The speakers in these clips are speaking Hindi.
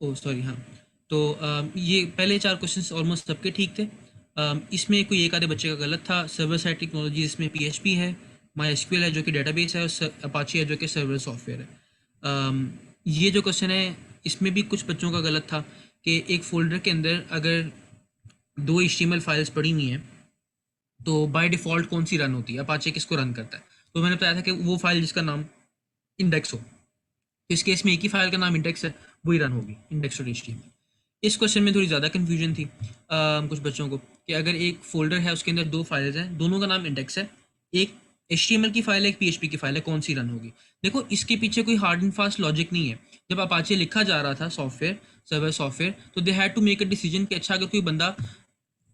ओ सॉरी, हाँ। तो ये पहले 4 क्वेश्चंस ऑलमोस्ट सबके ठीक थे। इसमें कोई एक आधे बच्चे का गलत था। सर्वर साइड टेक्नोलॉजी इसमें पीएचपी है, माई है जो कि डेटाबेस है, और अपाची है जो कि सर्वर सॉफ्टवेयर है। ये जो क्वेश्चन है इसमें भी कुछ बच्चों का गलत था कि एक फोल्डर के अंदर अगर 2 HTML फाइल्स पड़ी हुई हैं तो बाय डिफ़ॉल्ट कौन सी रन होती है, अपाचे किसको रन करता है। तो मैंने बताया था कि वो फाइल जिसका नाम इंडेक्स हो। इस केस में एक ही फाइल का नाम इंडेक्स है, वही रन होगी, इंडेक्स डॉट एचटीएमएल। इस क्वेश्चन में थोड़ी ज़्यादा कन्फ्यूजन थी कुछ बच्चों को कि अगर एक फोल्डर है उसके अंदर 2 फाइल्स हैं, दोनों का नाम इंडेक्स है, एक HTML की फाइल है, एक PHP की फाइल है, कौन सी रन होगी। देखो इसके पीछे कोई हार्ड एंड फास्ट लॉजिक नहीं है। जब अपाचे लिखा जा रहा था सॉफ्टवेयर, सर्वर सॉफ्टवेयर, तो they had to make a decision कि अच्छा अगर कोई बंदा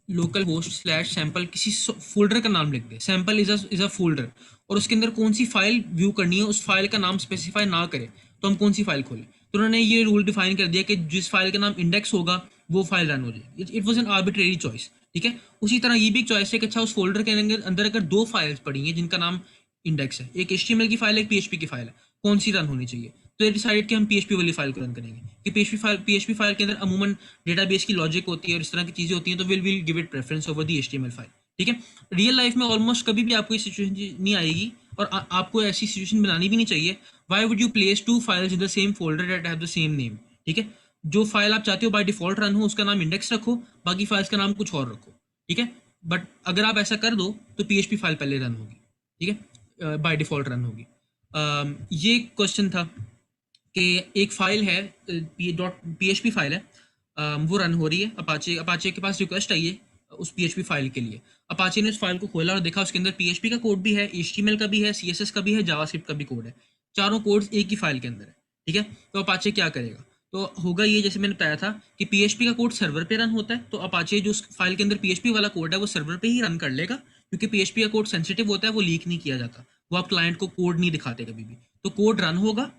लोकल होस्ट स्लैश सैम्पल किसी फोल्डर का नाम लिख दे, सैम्पल इज अ फोल्डर, और उसके अंदर कौन सी फाइल व्यू करनी है उस फाइल का नाम स्पेसिफाई ना करे, तो हम कौन सी फाइल खोलें। तो उन्होंने ये रूल डिफाइन कर दिया कि जिस फाइल का नाम इंडेक्स होगा वो फाइल रन हो जाएगी। It was an arbitrary choice, ठीक है। उसी तरह ये भी एक चॉइस है कि अच्छा उस फोल्डर के अंदर अगर 2 फाइल्स पड़ी हैं जिनका नाम इंडेक्स है, एक HTML की फाइल है, एक PHP की फाइल है, कौन सी रन होनी चाहिए। तो ये डिसाइड कि हम PHP वाली फाइल को रन करेंगे कि PHP फाइल के अंदर अमूमन डेटाबेस की लॉजिक होती है और इस तरह की चीज़ें होती हैं, तो will give it preference over the HTML file, ठीक है। रियल लाइफ में ऑलमोस्ट कभी भी आपको ये सिचुएशन नहीं आएगी, और आपको ऐसी सिचुएशन बनानी भी नहीं चाहिए। Why would you place 2 files in the same folder that have the same name, ठीक है। जो फाइल आप चाहते हो बाय डिफॉल्ट रन हो उसका नाम इंडेक्स रखो, बाकी फाइल्स का नाम कुछ और रखो, ठीक है। बट अगर आप ऐसा कर दो तो PHP फाइल पहले रन होगी, ठीक है, बाय डिफॉल्ट रन होगी। ये क्वेश्चन था कि एक फाइल है, PHP फाइल है, वो रन हो रही है। अपाचे अपाचे के पास रिक्वेस्ट आई है उस PHP फाइल के लिए। अपाचे ने उस फाइल को खोला और देखा उसके अंदर PHP का कोड भी है, HTML का भी है, CSS का भी है, जावास्क्रिप्ट का भी कोड है। चारों कोड्स एक ही फाइल के अंदर है, ठीक है। तो अपाचे क्या करेगा, तो होगा ये जैसे मैंने बताया था कि PHP का कोड सर्वर पे रन होता है, तो अपाचे जो उस फाइल के अंदर PHP वाला कोड है वो सर्वर पे ही रन कर लेगा, क्योंकि PHP का कोड सेंसिटिव होता है, वो लीक नहीं किया जाता, वो आप क्लाइंट को कोड नहीं दिखाते कभी भी। तो कोड रन होगा,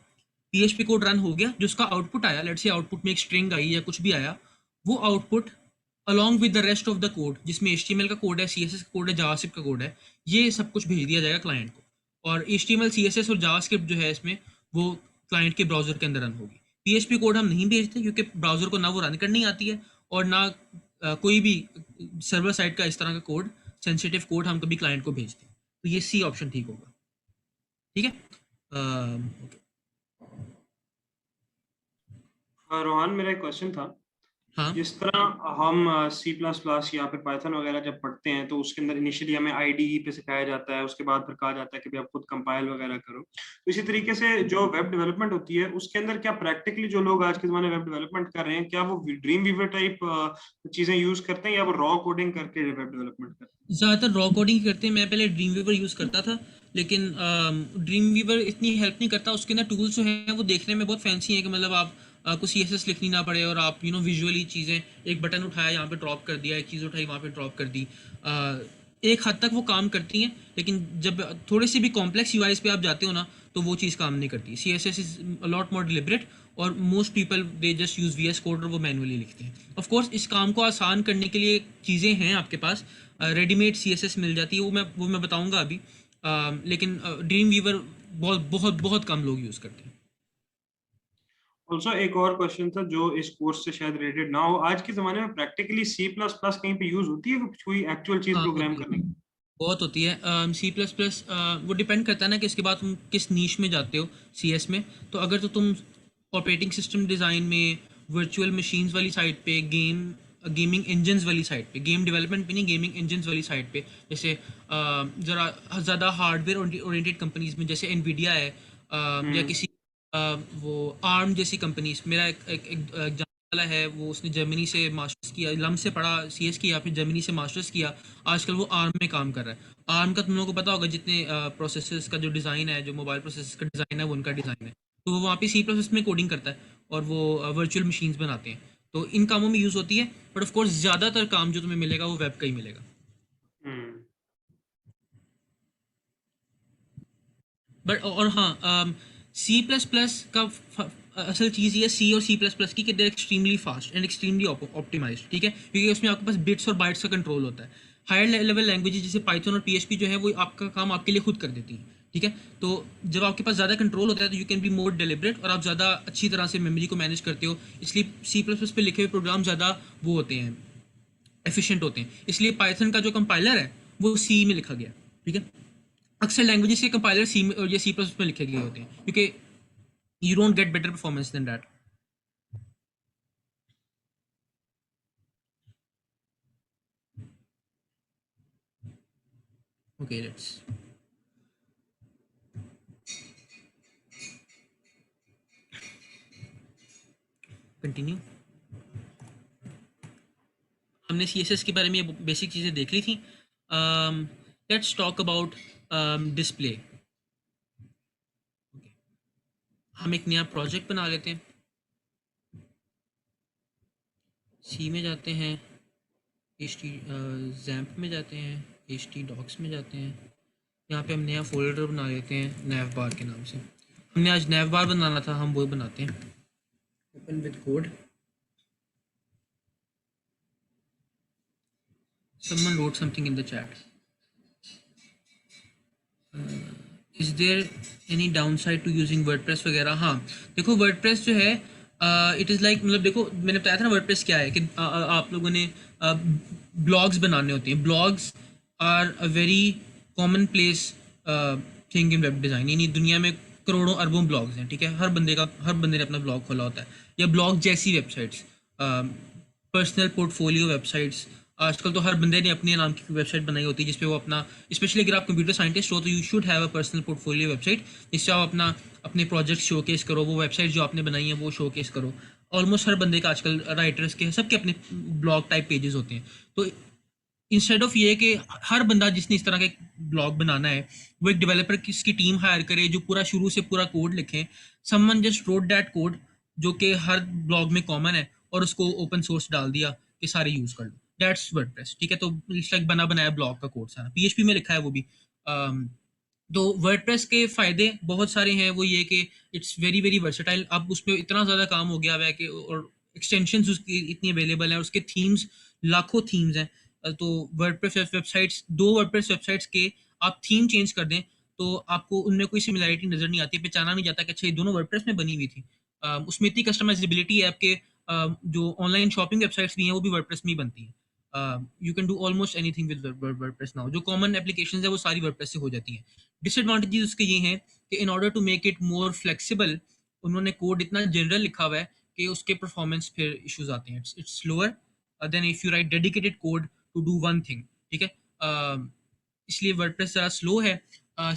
PHP कोड रन हो गया, जो उसका आउटपुट आया, लेट्स से आउटपुट में एक स्ट्रिंग आई या कुछ भी आया, वो output along with the rest of the code जिसमें HTML का कोड है, CSS का कोड है, जावास्क्रिप्ट का कोड है, ये सब कुछ भेज दिया जाएगा क्लाइंट को। और HTML CSS और जावास्क्रिप्ट जो है इसमें, वो क्लाइंट के ब्राउजर के अंदर रन होगी। PHP कोड हम नहीं भेजते क्योंकि ब्राउजर को ना वो रन करनी आती है, और ना कोई भी सर्वर साइड का इस तरह का कोड, सेंसिटिव कोड हम कभी क्लाइंट को भेजते हैं। तो ये C ऑप्शन ठीक होगा, ठीक है। ओके। रोहन, मेरा एक क्वेश्चन था। हाँ जिस तरह हम सी प्लस प्लस या फिर पाइथन वगैरह जब पढ़ते हैं तो उसके अंदर इनिशियली हमें आईडीई पे सिखाया जाता है, उसके बाद फिर कहा जाता है कि भाई आप खुद कंपाइल वगैरह करो। तो इसी तरीके से जो वेब डेवलपमेंट होती है उसके अंदर क्या प्रैक्टिकली जो लोग आज के जमाने वेब डेवलपमेंट कर रहे हैं, क्या वो ड्रीम वीवर टाइप चीजें यूज करते हैं या वो रॉ कोडिंग करके वेब डेवलपमेंट करते हैं? ज़्यादातर रॉ कोडिंग करते हैं। मैं पहले ड्रीम वीवर यूज़ करता था, लेकिन ड्रीम वीवर इतनी हेल्प नहीं करता। उसके अंदर टूल्स जो हैं वो देखने में बहुत फैंसी हैं कि मतलब आप आपको CSS लिखनी ना पड़े, और आप विजुअली चीज़ें, एक बटन उठाया यहाँ पे ड्रॉप कर दिया, एक चीज़ उठाई वहाँ पे ड्रॉप कर दी। एक हद तक वो काम करती हैं, लेकिन जब थोड़े से भी कॉम्प्लेक्स यूआईज पे आप जाते हो ना, तो वो चीज़ काम नहीं करती। CSS is a lot more deliberate, और most people they just use VS code और वो मैनुअली लिखते हैं। ऑफ कोर्स इस काम को आसान करने के लिए चीज़ें हैं आपके पास, रेडीमेड CSS मिल जाती है, वो मैं बताऊंगा अभी। लेकिन ड्रीम वीवर बहुत बहुत बहुत कम लोग यूज़ करते हैं। ऑल्सो एक और क्वेश्चन था जो इस कोर्स से शायद रिलेटेड ना हो। आज के जमाने में प्रैक्टिकली सी प्लस प्लस कहीं पे यूज होती है कोई एक्चुअल चीज हाँ प्रोग्राम होती है, करने की? बहुत होती है। C++, वो डिपेंड करता है ना कि इसके बाद तुम किस नीश में जाते हो CS में। तो अगर तो तुम ऑपरेटिंग सिस्टम डिज़ाइन में, वर्चुअल मशीन्स वाली साइड पे, गेमिंग इंजन्स वाली साइड पे, गेम डेवलपमेंट पे नहीं, गेमिंग इंजन्स वाली साइड पे, जैसे ज़रा ज़्यादा हार्डवेयर ओरिएंटेड कंपनीज में जैसे NVIDIA है, या हम्म। किसी वो आर्म जैसी कंपनीज। मेरा एक जानने वाला है, वो उसने जर्मनी से मास्टर्स किया, लम से पढ़ा CS किया, फिर जर्मनी से मास्टर्स किया, आजकल वो आर्म में काम कर रहा है। आर्म का तुम लोगों को पता होगा, जितने प्रोसेसर्स का जो डिज़ाइन है, जो मोबाइल प्रोसेसर्स का डिज़ाइन है, वो उनका डिज़ाइन है। तो वो वहाँ पे C++ में कोडिंग करता है, और वो वर्चुअल मशीन्स बनाते हैं। तो इन कामों में यूज़ होती है, बट ऑफ कोर्स ज़्यादातर काम जो तुम्हें मिलेगा वो वेब का ही मिलेगा। हम्म। बट और हाँ, C++ का असल चीज़ ये C और C++ की कि they extremely fast and extremely optimized, ठीक है, क्योंकि उसमें आपके पास बिट्स और बाइट्स का कंट्रोल होता है। हायर लेवल लैंग्वेजेस जैसे पाइथन और PHP जो है वो आपका काम आपके लिए खुद कर देती हैं, ठीक है। तो जब आपके पास ज़्यादा कंट्रोल होता है तो you can be more deliberate और आप ज़्यादा अच्छी तरह से मेमोरी को मैनेज करते हो, इसलिए सी प्लस प्लस पे लिखे हुए प्रोग्राम ज़्यादा वो होते हैं, एफिशिएंट होते हैं। इसलिए पाइथन का जो कंपाइलर है वो सी में लिखा गया, ठीक है। अक्सर लैंग्वेजेस के कंपाइलर सी में और ये सी प्लस में लिखे गए होते हैं, क्योंकि you don't get better performance than that. Okay, let's continue. हमने CSS के बारे में बेसिक चीज़ें देख ली थी। Let's talk about display. हम एक नया प्रोजेक्ट बना लेते हैं, सी में जाते हैं, XAMPP में जाते हैं, htdocs में जाते हैं। यहाँ पे हम नया फोल्डर बना लेते हैं navbar के नाम से। हमने आज navbar बनाना था, हम वो बनाते हैं। Open with code. someone wrote something in the chat. Is there any downside to using WordPress वगैरह? हाँ, देखो वर्डप्रेस जो है इट इज़ लाइक, मतलब देखो मैंने बताया था ना वर्डप्रेस क्या है, कि आप लोगों ने ब्लॉग्स बनाने होते हैं। Blogs are a very commonplace thing in web design, यानी दुनिया में करोड़ों अरबों ब्लॉग्स हैं, ठीक है। हर बंदे ने अपना ब्लॉग खोला होता है, या ब्लॉग जैसी वेबसाइट्स, पर्सनल पोर्टफोलियो वेबसाइट्स। आजकल तो हर बंदे ने अपने नाम की वेबसाइट बनाई होती है जिसपे वो अपना, स्पेशली अगर आप कंप्यूटर साइंटिस्ट हो तो you should have a personal portfolio website, जिससे आप अपने प्रोजेक्ट शोकेस करो, वो वेबसाइट जो आपने बनाई है वो शोकेस करो। ऑलमोस्ट हर बंदे का आजकल, राइटर्स के सबके अपने ब्लॉग टाइप पेजेस होते हैं। तो इंस्टेड ऑफ ये कि हर बंदा जिसने इस तरह का ब्लॉग बनाना है वो एक डेवलपर की इसकी टीम हायर करे जो पूरा शुरू से पूरा कोड लिखे। Someone just wrote that code जो कि हर ब्लॉग में कॉमन है, और उसको ओपन सोर्स डाल दिया कि सारे यूज कर लो। दैट्स वर्डप्रेस, ठीक है। तो इट्स लाइक बना बनाया ब्लॉग का कोड सारा PHP में लिखा है वो भी। तो वर्डप्रेस के फ़ायदे बहुत सारे हैं, वो ये कि इट्स वेरी वेरी वर्सेटाइल। अब उस पर इतना ज़्यादा काम हो गया हुआ है कि, और एक्सटेंशंस उसकी इतनी अवेलेबल हैं, उसके थीम्स लाखों थीम्स हैं। तो वर्डप्रेस वेबसाइट्स, दो वर्डप्रेस वेबसाइट्स के आप थीम चेंज कर दें तो आपको उनमें कोई सिमिलैरिटी नज़र नहीं आती, पहचाना नहीं जाता कि अच्छा ये दोनों वर्डप्रेस में बनी हुई थी। उसमें इतनी कस्टमाइजेबिलिटी है आपके, जो ऑनलाइन शॉपिंग वेबसाइट्स भी हैं वो भी वर्डप्रेस में ही बनती हैं। You can do almost anything with WordPress now. जो कॉमन एप्लीकेशंस है वो सारी वर्डप्रेस से हो जाती हैं। डिसएडवांटेजेस उसके ये हैं कि in order to make it more flexible, उन्होंने कोड इतना जनरल लिखा हुआ है कि उसके परफॉर्मेंस फिर इश्यूज आते हैं। It's slower than if you write dedicated code to do one thing, ठीक है। इसलिए वर्डप्रेस ज़रा स्लो है।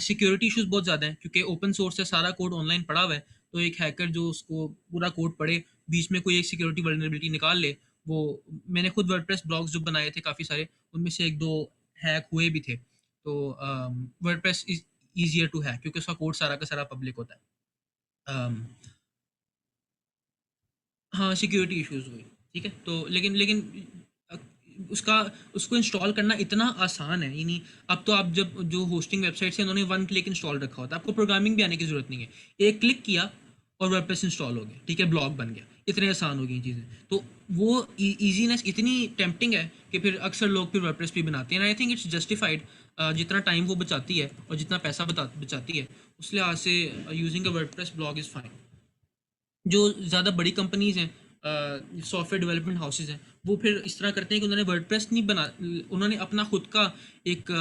सिक्योरिटी इश्यूज बहुत ज़्यादा हैं क्योंकि ओपन सोर्स है, सारा कोड ऑनलाइन पड़ा हुआ है। तो एक हैकर जो उसको पूरा कोड पढ़े, बीच में कोई एक सिक्योरिटी वल्नरेबिलिटी निकाल ले, वो, मैंने खुद वर्डप्रेस ब्लॉग्स जो बनाए थे काफ़ी सारे, उनमें से एक दो हैक हुए भी थे। तो WordPress is easier to hack क्योंकि उसका कोड सारा का सारा पब्लिक होता है। हाँ, सिक्योरिटी इश्यूज हुई, ठीक है। तो लेकिन लेकिन अ, उसका उसको इंस्टॉल करना इतना आसान है, यानी अब तो आप जब जो होस्टिंग वेबसाइट्स हैं उन्होंने वन क्लिक इंस्टॉल रखा होता है, आपको प्रोग्रामिंग भी आने की जरूरत नहीं है। एक क्लिक किया और वर्डप्रेस इंस्टॉल हो गया, ठीक है, ब्लॉग बन गया। इतने आसान हो गई चीज़ें। तो वो ईजीनेस इतनी टेम्पटिंग है कि फिर अक्सर लोग फिर वर्डप्रेस भी बनाते हैं। I think it's justified. जितना टाइम वो बचाती है और जितना पैसा बचाती है, उस लिहाज से using a WordPress blog is fine. जो ज़्यादा बड़ी कंपनीज़ हैं, सॉफ्टवेयर डेवलपमेंट हाउसेज हैं, वो फिर इस तरह करते हैं कि उन्होंने वर्डप्रेस नहीं बना, उन्होंने अपना खुद का एक,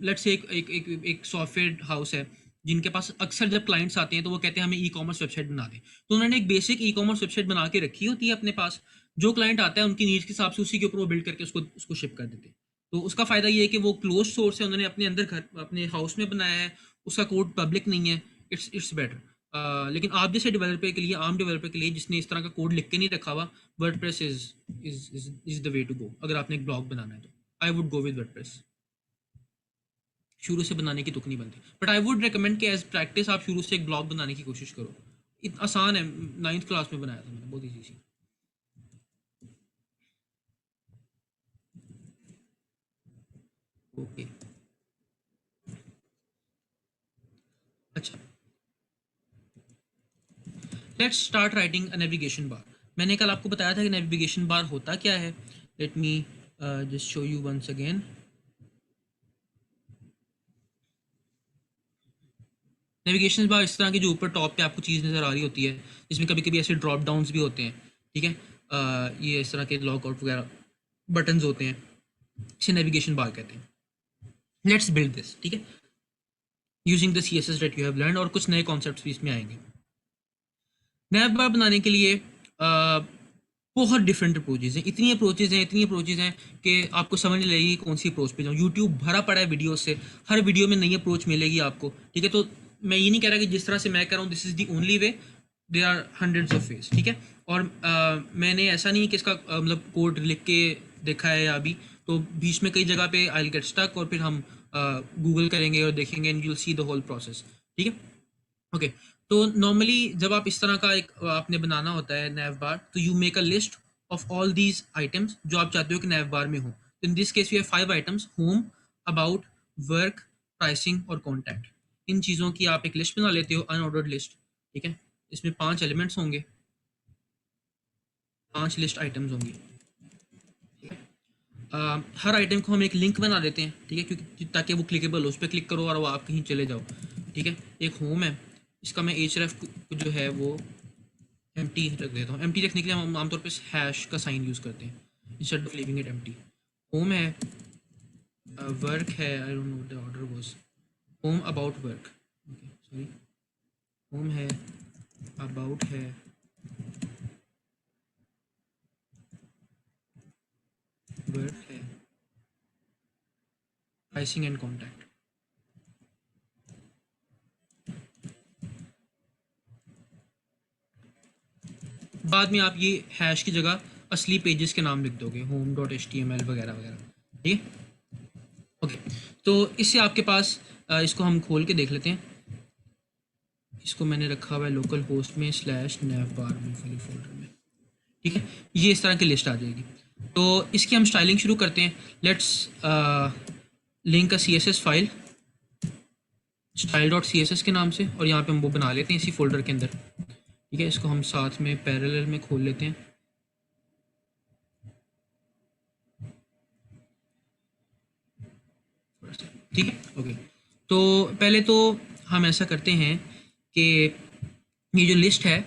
लेट्स से एक सॉफ्टवेयर हाउस है जिनके पास अक्सर जब क्लाइंट्स आते हैं तो वो कहते हैं हमें ई कॉमर्स वेबसाइट बना दें। तो उन्होंने एक बेसिक ई कॉमर्स वेबसाइट बना के रखी होती है अपने पास। जो क्लाइंट आता है उनकी नीड्स के हिसाब से उसी के ऊपर वो बिल्ड करके उसको उसको शिप कर देते हैं। तो उसका फ़ायदा ये है कि वो क्लोज सोर्स है, उन्होंने अपने अंदर घर अपने हाउस में बनाया है, उसका कोड पब्लिक नहीं है। It's better. लेकिन आप जैसे डेवलपर के लिए, आम डेवलपर के लिए जिसने इस तरह का कोड लिख के नहीं रखा हुआ, WordPress is the way to go. अगर आपने एक ब्लॉग बनाना है तो I would go with WordPress. शुरू से बनाने की तुक नहीं बनती, बट आई वुड रिकमेंड कि एज प्रैक्टिस आप शुरू से एक ब्लॉग बनाने की कोशिश करो। इतना आसान है, 9th क्लास में बनाया था मैंने, बहुत ईजी सी। ओके, अच्छा, let's start writing a navigation bar. मैंने कल आपको बताया था कि नेविगेशन बार होता क्या है। Let me just show you once again. Navigation bar इस तरह की जो ऊपर टॉप पे आपको चीज़ नज़र आ रही होती है, इसमें कभी कभी ऐसे ड्रॉप डाउन्स भी होते हैं, ठीक है। ये इस तरह के लॉक आउट वगैरह बटन्स होते हैं, इसे नेविगेशन बार कहते हैं। लेट्स बिल्ड दिस, ठीक है, using the CSS that you have learn, और कुछ नए कॉन्सेप्ट्स भी इसमें आएंगे। नैव बार बनाने के लिए बहुत डिफरेंट अप्रोचेज हैं, इतनी अप्रोचेज हैं कि आपको समझ नहीं लगेगी कौन सी अप्रोच पे जाऊँ। यूट्यूब भरा पड़ा है वीडियो से, हर वीडियो में नई अप्रोच मिलेगी आपको, ठीक है। तो मैं ये नहीं कह रहा कि जिस तरह से मैं कह रहा हूँ this is the only way, there are hundreds of ways, ठीक है। और मैंने ऐसा नहीं कि इसका मतलब कोड लिख के देखा है या अभी, तो बीच में कई जगह पे आई विल गेट स्टक, और फिर हम गूगल करेंगे और देखेंगे and you will see the whole process, ठीक है। ओके, तो नॉर्मली जब आप इस तरह का एक आपने बनाना होता है नैव बार, तो you make a list of all these items जो आप चाहते हो कि नैव बार में हो। In this case we have 5 items: home, about, work, pricing और कॉन्टैक्ट। इन चीज़ों की आप एक लिस्ट बना लेते हो, अनऑर्डर्ड लिस्ट, ठीक है। इसमें 5 एलिमेंट्स होंगे, 5 लिस्ट आइटम्स होंगी, ठीक है। हर आइटम को हम एक लिंक बना देते हैं, ठीक है, क्योंकि ताकि वो क्लिकेबल हो, उस पर क्लिक करो और वो आप कहीं चले जाओ, ठीक है। एक होम है, इसका मैं href जो है वो एम्प्टी रख देता हूँ। एम्प्टी रखने के लिए हम आमतौर पे हैश का साइन यूज़ करते हैं instead of leaving it empty. Home है, वर्क है, I don't know the order was, home about work, okay sorry, home है, अबाउट है, वर्क है, प्राइसिंग एंड कॉन्टैक्ट। बाद में आप ये हैश की जगह असली पेजेस के नाम लिख दोगे, home.html वगैरह वगैरह, ठीक है। ओके, तो इससे आपके पास इसको हम खोल के देख लेते हैं। इसको मैंने रखा हुआ है लोकल होस्ट में /navbar में फोल्डर में, ठीक है। ये इस तरह की लिस्ट आ जाएगी। तो इसकी हम स्टाइलिंग शुरू करते हैं। Let's link a CSS file style.css के नाम से, और यहाँ पे हम वो बना लेते हैं इसी फोल्डर के अंदर, ठीक है। इसको हम साथ में पैरेलल में खोल लेते हैं, ठीक है। ओके, तो पहले तो हम ऐसा करते हैं कि ये जो लिस्ट है,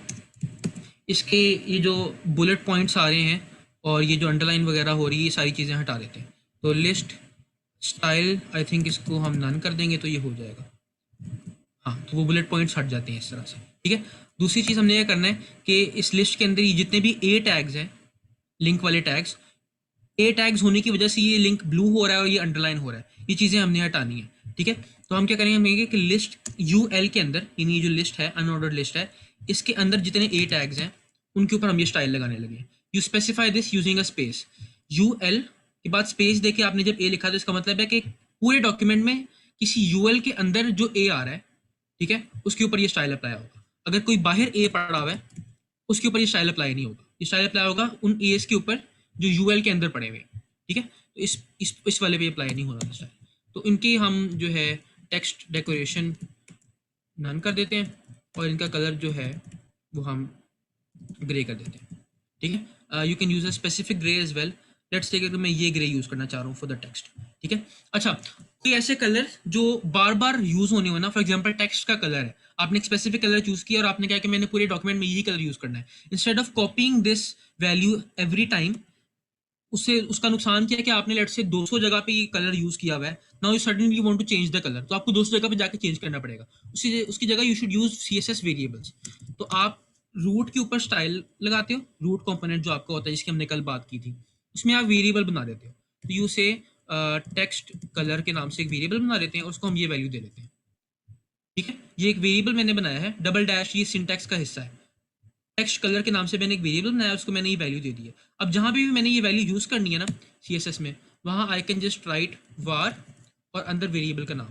इसके ये जो बुलेट पॉइंट्स आ रहे हैं और ये जो अंडरलाइन वगैरह हो रही है, ये सारी चीज़ें हटा देते हैं। तो लिस्ट स्टाइल, आई थिंक इसको हम नन कर देंगे तो ये हो जाएगा। हाँ, तो वो बुलेट पॉइंट्स हट जाते हैं इस तरह से, ठीक है। दूसरी चीज़ हमने ये करना है कि इस लिस्ट के अंदर ये जितने भी ए टैग्स हैं, लिंक वाले टैग्स, ए टैग्स होने की वजह से ये लिंक ब्लू हो रहा है और ये अंडरलाइन हो रहा है, ये चीज़ें हमने हटानी है, ठीक है। तो हम क्या करेंगे, हम कहेंगे कि लिस्ट UL के अंदर, यानी ये जो लिस्ट है अनऑर्डर्ड लिस्ट है, इसके अंदर जितने ए टैग्स हैं उनके ऊपर हम ये स्टाइल लगाने लगे। You specify this using a space. UL के बाद स्पेस देके आपने जब ए लिखा तो इसका मतलब है कि पूरे डॉक्यूमेंट में किसी UL के अंदर जो ए आ रहा है, ठीक है, उसके ऊपर ये स्टाइल अप्लाई होगा। अगर कोई बाहर ए पड़ा हुआ है उसके ऊपर ये स्टाइल अप्लाई नहीं होगा, ये स्टाइल अप्लाई होगा उन एस के ऊपर जो UL के अंदर पड़े हुए हैं, ठीक है। तो इस वाले पे अप्लाई नहीं होना स्टाइल। तो इनकी हम जो है टेक्स्ट डेकोरेशन नन कर देते हैं और इनका कलर जो है वो हम ग्रे कर देते हैं, ठीक है। You can use a specific grey as well. Let's take कि मैं ये ग्रे यूज करना चाह रहा हूँ फॉर द टेक्स्ट, ठीक है। अच्छा, कोई ऐसे कलर जो बार बार यूज होने हो ना, फॉर एग्जांपल टेक्स्ट का कलर है, आपने एक स्पेसिफिक कलर चूज किया और आपने कहा कि मैंने पूरे डॉक्यूमेंट में यही कलर यूज करना है, instead of कॉपिंग this value every time, उससे उसका नुकसान क्या है कि आपने लेट से 200 जगह पे ये कलर यूज किया हुआ है, now you suddenly want to change the colour, तो आपको 200 जगह पे जाके चेंज करना पड़ेगा। उसकी जगह you should use CSS variables. तो आप रूट के ऊपर स्टाइल लगाते हो, रूट कंपोनेंट जो आपका होता है जिसकी हमने कल बात की थी, उसमें आप वेरिएबल बना देते हो। तो यू से टेक्स्ट कलर के नाम से एक वेरिएबल बना देते हैं, उसको हम ये वैल्यू दे देते हैं, ठीक है। ये एक वेरिएबल मैंने बनाया है, डबल डैश ये सिंटैक्स का हिस्सा है। टेक्स्ट कलर के नाम से मैंने एक वेरिएबल बनाया, उसको मैंने ये वैल्यू दे दी है। अब जहाँ पे भी मैंने ये वैल्यू यूज़ करनी है ना CSS में, वहाँ आई कैन जस्ट राइट वार और अंदर वेरिएबल का नाम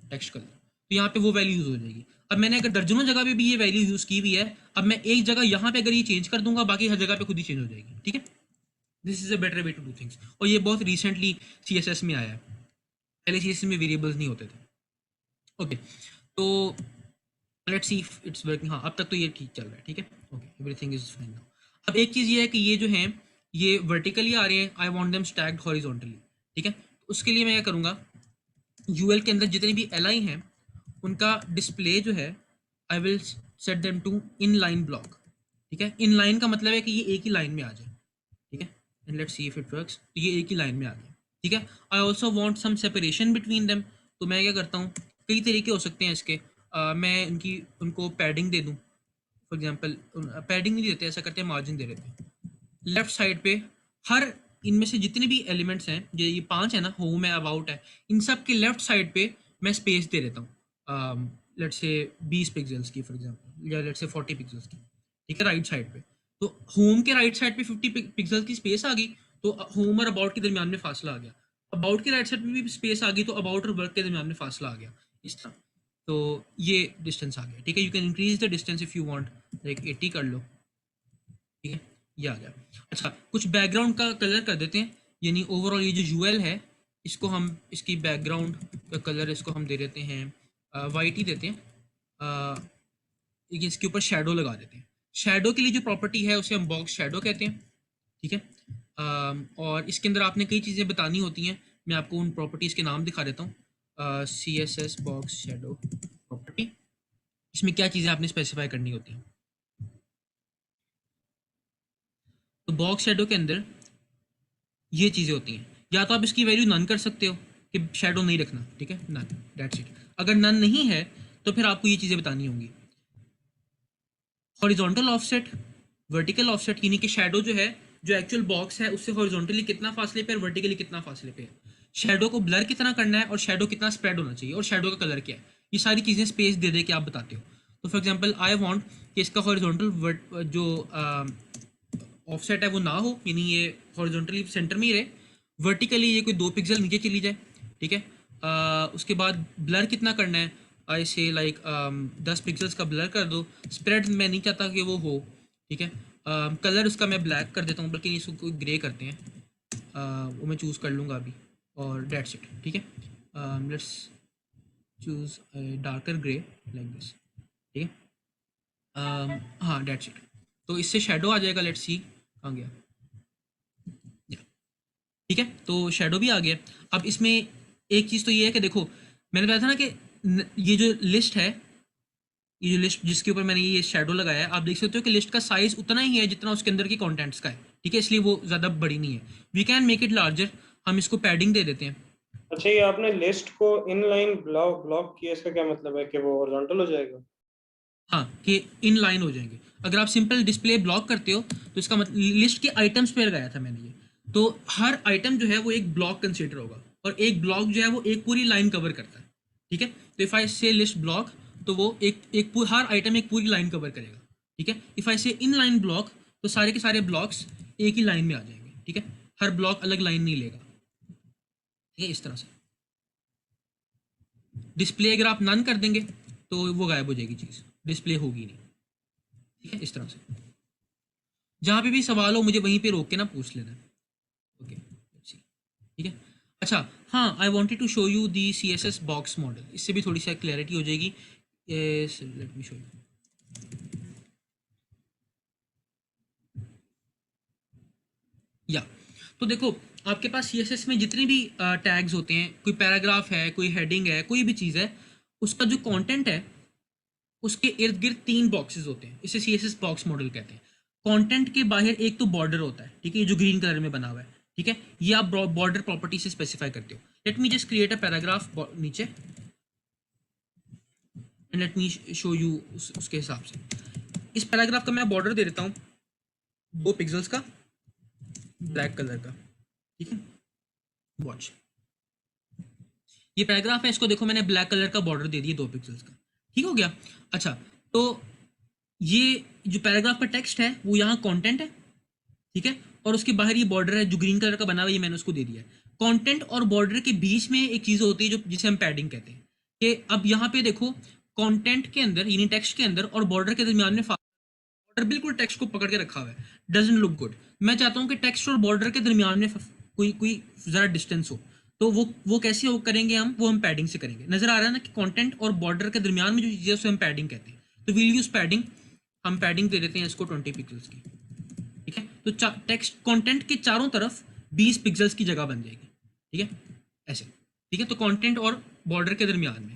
टेक्स्ट कलर, तो यहाँ पे वो वैल्यू यूज़ हो जाएगी। अब मैंने अगर दर्जनों जगह पे भी ये वैल्यू यूज़ की हुई है, अब मैं एक जगह यहाँ पे अगर ये चेंज कर दूंगा, बाकी हर जगह पे खुद ही चेंज हो जाएगी, ठीक है। This is a better way to do things, और ये बहुत रिसेंटली CSS में आया है, पहले CSS में वेरिएबल्स नहीं होते थे। ओके, तो let's see if it's working. हाँ, अब तक तो ये ठीक चल रहा है, ठीक है। Okay, everything is fine now. अब एक चीज़ ये है कि ये जो है ये वर्टिकली आ रहे हैं, I want them stacked horizontally, ठीक है। उसके लिए मैं क्या करूँगा, UL के अंदर जितने भी LI हैं उनका डिस्प्ले जो है I will set them to inline block, ठीक है। इन लाइन का मतलब है कि ये एक ही लाइन में आ जाए, ठीक है। And let's see if it works, तो ये एक ही लाइन में आ गया, ठीक है। I also want some separation between them, तो मैं क्या करता हूँ, कई तरीके हो सकते हैं इसके। मैं उनको पैडिंग दे दूँ, फॉर एग्जांपल पैडिंग नहीं देते, ऐसा करते हैं मार्जिन दे देते हैं। लेफ्ट साइड पे हर इनमें से जितने भी एलिमेंट्स हैं, ये 5 है ना, होम है, अबाउट है, इन सब के लेफ्ट साइड पे मैं स्पेस दे देता हूँ, लेट्स से 20 पिक्सल्स की फॉर एग्जांपल, या लेट्स से 40 पिक्सल्स की, ठीक है, राइट साइड पे। तो होम के राइट साइड पे 50 पिक्सल की स्पेस आ गई, तो होम और अबाउट के दरमियान में फासला आ गया। अबाउट के राइट साइड पे भी स्पेस आ गई, तो अबाउट और वर्क के दरमियान में फासला आ गया, इस तरह। तो ये डिस्टेंस आ गया, ठीक है। You can increase the distance if you want, like 80 कर लो, ठीक है, ये आ गया। अच्छा, कुछ बैकग्राउंड का कलर कर देते हैं, यानी ओवरऑल ये जो यूएल है, इसको हम, इसकी बैकग्राउंड का कलर इसको हम दे देते हैं वाइट ही देते हैं। इसके ऊपर शेडो लगा देते हैं। शेडो के लिए जो प्रॉपर्टी है उसे हम बॉक्स शेडो कहते हैं, ठीक है। और इसके अंदर आपने कई चीज़ें बतानी होती हैं, मैं आपको उन प्रॉपर्टीज़ के नाम दिखा देता हूँ। C S S box shadow property, इसमें क्या चीज़ें आपने स्पेसिफाई करनी होती हैं। तो बॉक्स शेडो के अंदर ये चीज़ें होती हैं, या तो आप इसकी वैल्यू नन कर सकते हो कि शेडो नहीं रखना, ठीक है, नन, दैट्स इट। अगर नन नहीं है तो फिर आपको ये चीज़ें बतानी होंगी। हॉरिजॉन्टल ऑफसेट, वर्टिकल ऑफसेट, यानी कि शेडो जो है, जो एक्चुअल बॉक्स है उससे हॉरिजॉन्टली कितना फासले पे और वर्टिकली कितना फासले पे है। शेडो को ब्लर कितना करना है और शेडो कितना स्प्रेड होना चाहिए और शेडो का कलर क्या है, ये सारी चीज़ें स्पेस दे दे के आप बताते हो। तो फॉर एग्जांपल आई वांट कि इसका हॉरिजॉन्टल जो ऑफसेट है वो ना हो, यानी ये हॉरिजॉन्टली सेंटर में ही रहे, वर्टिकली ये कोई 2 पिक्सल नीचे चली जाए, ठीक है। उसके बाद ब्लर कितना करना है, आई से लाइक 10 पिक्सल्स का ब्लर कर दो। स्प्रेड मैं नहीं चाहता कि वो हो, ठीक है। कलर उसका मैं ब्लैक कर देता हूँ, बल्कि इसको कोई ग्रे करते हैं, वो मैं चूज़ कर लूँगा अभी, और डेट्स इट, ठीक है। Let's choose darker grey like this, ठीक है। हाँ, डेट्स इट। तो इससे शेडो आ जाएगा, लेट्स सी कहाँ गया, ठीक है। तो शेडो भी आ गया। अब इसमें एक चीज़ तो ये है कि देखो, मैंने बताया था ना कि ये जो लिस्ट है, ये जो लिस्ट जिसके ऊपर मैंने ये शेडो लगाया है, आप देख सकते हो कि लिस्ट का साइज उतना ही है जितना उसके अंदर की कंटेंट्स का है, ठीक है, इसलिए वो ज़्यादा बड़ी नहीं है। We can make it larger, हम इसको पैडिंग दे देते हैं। अच्छा, ये आपने लिस्ट को इनलाइन ब्लॉक ब्लॉक किया, इसका क्या मतलब है कि वो हॉरिजॉन्टल हो जाएगा? हाँ, कि इन लाइन हो जाएंगे। अगर आप सिंपल डिस्प्ले ब्लॉक करते हो तो इसका मतलब, लिस्ट के आइटम्स पे लगाया था मैंने ये, तो हर आइटम जो है वो एक ब्लॉक कंसिडर होगा, और एक ब्लॉक जो है वो एक पूरी लाइन कवर करता है, ठीक है। तो इफ आई से लिस्ट ब्लॉक, तो वो हर आइटम एक पूरी लाइन कवर करेगा, ठीक है। इफ आई से इन लाइन ब्लॉक, तो सारे के सारे ब्लॉक्स एक ही लाइन में आ जाएंगे, ठीक है, हर ब्लॉक अलग लाइन नहीं लेगा, ठीक है, इस तरह से। डिस्प्ले अगर आप नन कर देंगे तो वो गायब हो जाएगी चीज़, डिस्प्ले होगी नहीं, ठीक है, इस तरह से। जहाँ पे भी सवाल हो मुझे वहीं पे रोक के ना पूछ लेना, ओके, ठीक है। अच्छा, हाँ, I wanted to show you the C S S box model, इससे भी थोड़ी सी क्लैरिटी हो जाएगी। Let me show you. या तो देखो, आपके पास सी एस एस में जितने भी टैग्स होते हैं, कोई पैराग्राफ है, कोई हेडिंग है, कोई भी चीज़ है, उसका जो कंटेंट है उसके इर्द गिर्द 3 बॉक्सेस होते हैं, इसे C S S box model कहते हैं। कंटेंट के बाहर एक तो बॉर्डर होता है, ठीक है, ये जो ग्रीन कलर में बना हुआ है, ठीक है, ये आप बॉर्डर प्रॉपर्टी से स्पेसिफाई करते हो। Let me just create a paragraph नीचे, and let me show you उसके हिसाब से। इस पैराग्राफ का मैं बॉर्डर दे देता हूँ 2 पिक्सल्स का, ब्लैक कलर का, ठीक है। वॉच, ये पैराग्राफ है, इसको देखो मैंने ब्लैक कलर का बॉर्डर दे दिया 2 पिक्सल्स का, ठीक हो गया। अच्छा, तो ये जो पैराग्राफ का टेक्स्ट है वो यहाँ कंटेंट है, ठीक है, और उसके बाहर ये बॉर्डर है जो ग्रीन कलर का बना हुआ है, ये मैंने उसको दे दिया है। कंटेंट और बॉर्डर के बीच में एक चीज़ होती है जो जिसे हम पैडिंग कहते हैं, कि अब यहाँ पे देखो, कंटेंट के अंदर यानी टेक्स्ट के अंदर और बॉर्डर के दरमियान में बॉर्डर बिल्कुल टेक्स्ट को पकड़ के रखा हुआ है, डजंट लुक गुड। मैं चाहता हूँ कि टेक्स्ट और बॉर्डर के दरमियान में कोई कोई ज़रा डिस्टेंस हो, तो वो कैसे हो करेंगे हम, वो हम पैडिंग से करेंगे। नजर आ रहा है ना कि कंटेंट और बॉर्डर के दरमियान में जो चीज़ है उसे हम पैडिंग कहते हैं, तो वील यूज पैडिंग। हम पैडिंग दे देते हैं इसको 20 पिक्सल्स की, ठीक है। तो टेक्स्ट कंटेंट के चारों तरफ 20 पिक्सल्स की जगह बन जाएगी, ठीक है, ऐसे, ठीक है। तो कंटेंट और बॉर्डर के दरमियान में,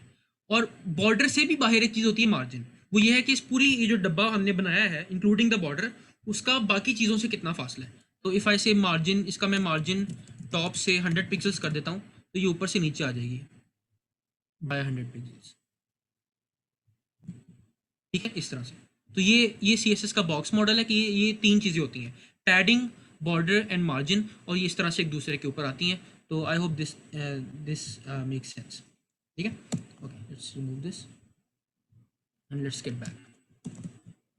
और बॉर्डर से भी बाहर एक चीज़ होती है मार्जिन, वो ये है कि इस पूरी ये जो डब्बा हमने बनाया है इंक्लूडिंग द बॉर्डर, उसका बाकी चीज़ों से कितना फासला है। तो इफ़ आई से मार्जिन, इसका मैं मार्जिन टॉप से 100 पिक्सल्स कर देता हूँ, तो ये ऊपर से नीचे आ जाएगी बाय 100 पिक्सल्स, ठीक है, इस तरह से। तो ये CSS का बॉक्स मॉडल है कि ये तीन चीज़ें होती हैं, पैडिंग, बॉर्डर एंड मार्जिन, और ये इस तरह से एक दूसरे के ऊपर आती हैं। तो I hope this this makes sense, ठीक है। Okay, let's remove this and let's get back.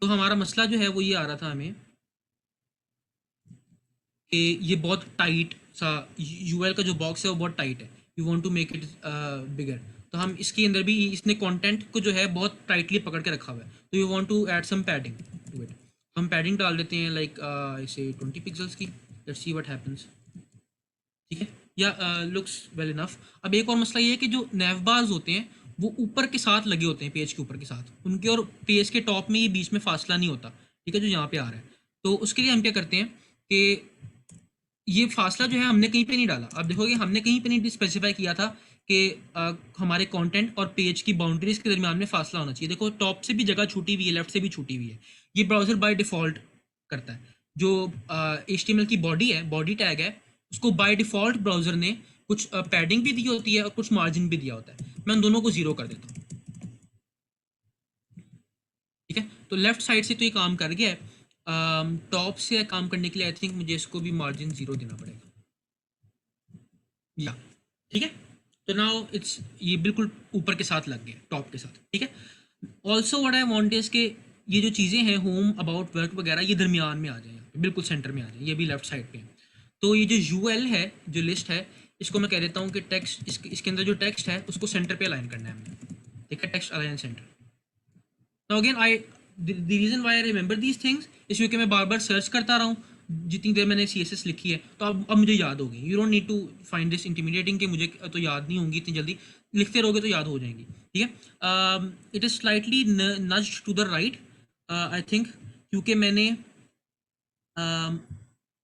तो हमारा मसला जो है वो ये आ रहा था हमें कि ये बहुत टाइट सा यूएल का जो बॉक्स है वो बहुत टाइट है, you want to make it bigger. तो हम इसके अंदर भी इसने कंटेंट को जो है बहुत टाइटली पकड़ के रखा हुआ है, तो you want to add some padding to it. हम पैडिंग डाल देते हैं लाइक इसे 20 पिक्सल्स की, लेट्स सी व्हाट हैपेंस, ठीक है, या लुक्स वेल इनफ। अब एक और मसला ये है कि जो नैव बार्स होते हैं वो ऊपर के साथ लगे होते हैं, पेज के ऊपर के साथ, उनके और पेज के टॉप में ये बीच में फासला नहीं होता, ठीक है, जो यहाँ पे आ रहा है। तो उसके लिए हम क्या करते हैं कि ये फासला जो है हमने कहीं पे नहीं डाला। आप देखोगे हमने कहीं पे नहीं स्पेसिफाई किया था कि हमारे कंटेंट और पेज की बाउंड्रीज के दरमियान में फासला होना चाहिए। देखो टॉप से भी जगह छूटी हुई है, लेफ्ट से भी छूटी हुई है, ये ब्राउजर बाय डिफ़ॉल्ट करता है। जो HTML की बॉडी है, बॉडी टैग है, उसको बाय डिफ़ॉल्ट ब्राउजर ने कुछ पैडिंग भी दी होती है और कुछ मार्जिन भी दिया होता है। मैं उन दोनों को ज़ीरो कर देता हूँ, ठीक है। तो लेफ्ट साइड से तो ये काम कर गया है। टॉप से काम करने के लिए आई थिंक मुझे इसको भी मार्जिन 0 देना पड़ेगा, या ठीक है। तो नाउ इट्स, ये बिल्कुल ऊपर के साथ लग गया, टॉप के साथ, ठीक है। Also what I want is के ये जो चीज़ें हैं होम, अबाउट, वर्क वगैरह, ये दरमियान में आ जाए, बिल्कुल सेंटर में आ जाए, ये भी लेफ्ट साइड पे है। तो ये जो यूएल है, जो लिस्ट है, इसको मैं कह देता हूँ कि टेक्स्ट, इसके अंदर जो टेक्स्ट है उसको सेंटर पे अलाइन करना है हमने, ठीक है, text align center. Now again I, the reason why I remember these things is क्योंकि मैं बार बार सर्च करता रहा हूँ जितनी देर मैंने CSS लिखी है, तो अब मुझे याद होगी। You don't need to find this intimidating कि मुझे तो याद नहीं होंगी इतनी जल्दी, लिखते रहोगे तो याद हो जाएंगी, ठीक है। It is slightly nudged to the right, I think, क्योंकि मैंने